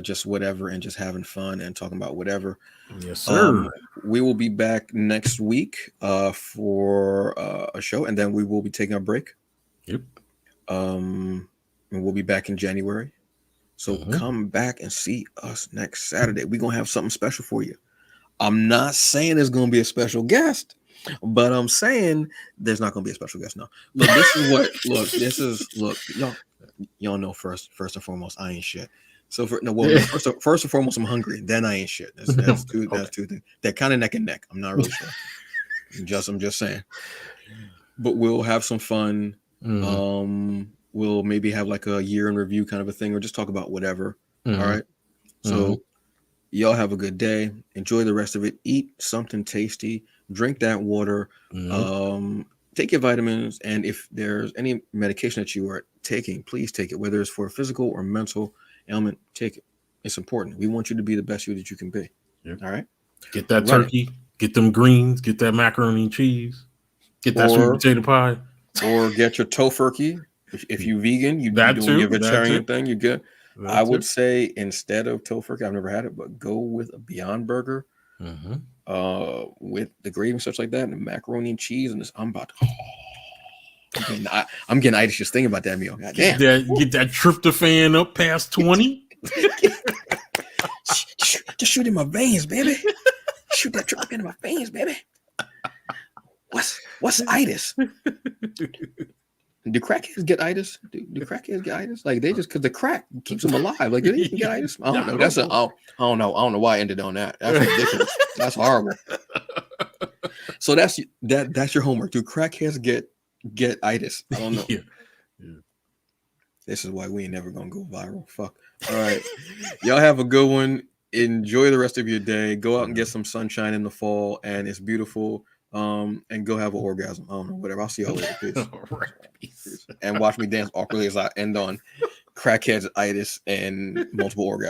just whatever and just having fun and talking about whatever. Yes, sir. We will be back next week for a show, and then we will be taking a break. Yep. And we'll be back in January. So come back and see us next Saturday. We're going to have something special for you. I'm not saying there's going to be a special guest, but I'm saying there's not going to be a special guest. No. Look, y'all know first and foremost, I ain't shit. So first and foremost, I'm hungry. Then I ain't shit. That's two things. They're kind of neck and neck. I'm not really sure. I'm just saying. But we'll have some fun. We'll maybe have like a year in review kind of a thing, or just talk about whatever. All right. So y'all have a good day. Enjoy the rest of it. Eat something tasty. Drink that water. Take your vitamins. And if there's any medication that you are taking, please take it, whether it's for a physical or mental ailment, take it. It's important. We want you to be the best you that you can be. Yep. All right. Get that turkey, get them greens, get that macaroni and cheese, get that sweet potato pie. Or get your tofurkey. If you vegan, you doing your vegetarian thing, you good. I would say instead of tofurkey, I've never had it, but go with a Beyond Burger with the gravy and such like that, and macaroni and cheese. And I'm getting itis just thinking about that meal. God damn. Get that tryptophan up past 20. Just shoot in my veins, baby. Shoot that tryptophan in my veins, baby. What's itis? Do crackheads get itis? Do crackheads get itis? Like they just because the crack keeps them alive. Like do they get itis? I don't know. I don't know why I ended on that. That's ridiculous. That's horrible. So that's your homework. Do crackheads get itis? I don't know. Yeah. This is why we ain't never gonna go viral. Fuck. All right. Y'all have a good one. Enjoy the rest of your day. Go out and get some sunshine in the fall, and it's beautiful. And go have an orgasm. I don't know, whatever. I'll see y'all later. Peace. Peace. And watch me dance awkwardly as I end on crackheads, itis, and multiple orgasms.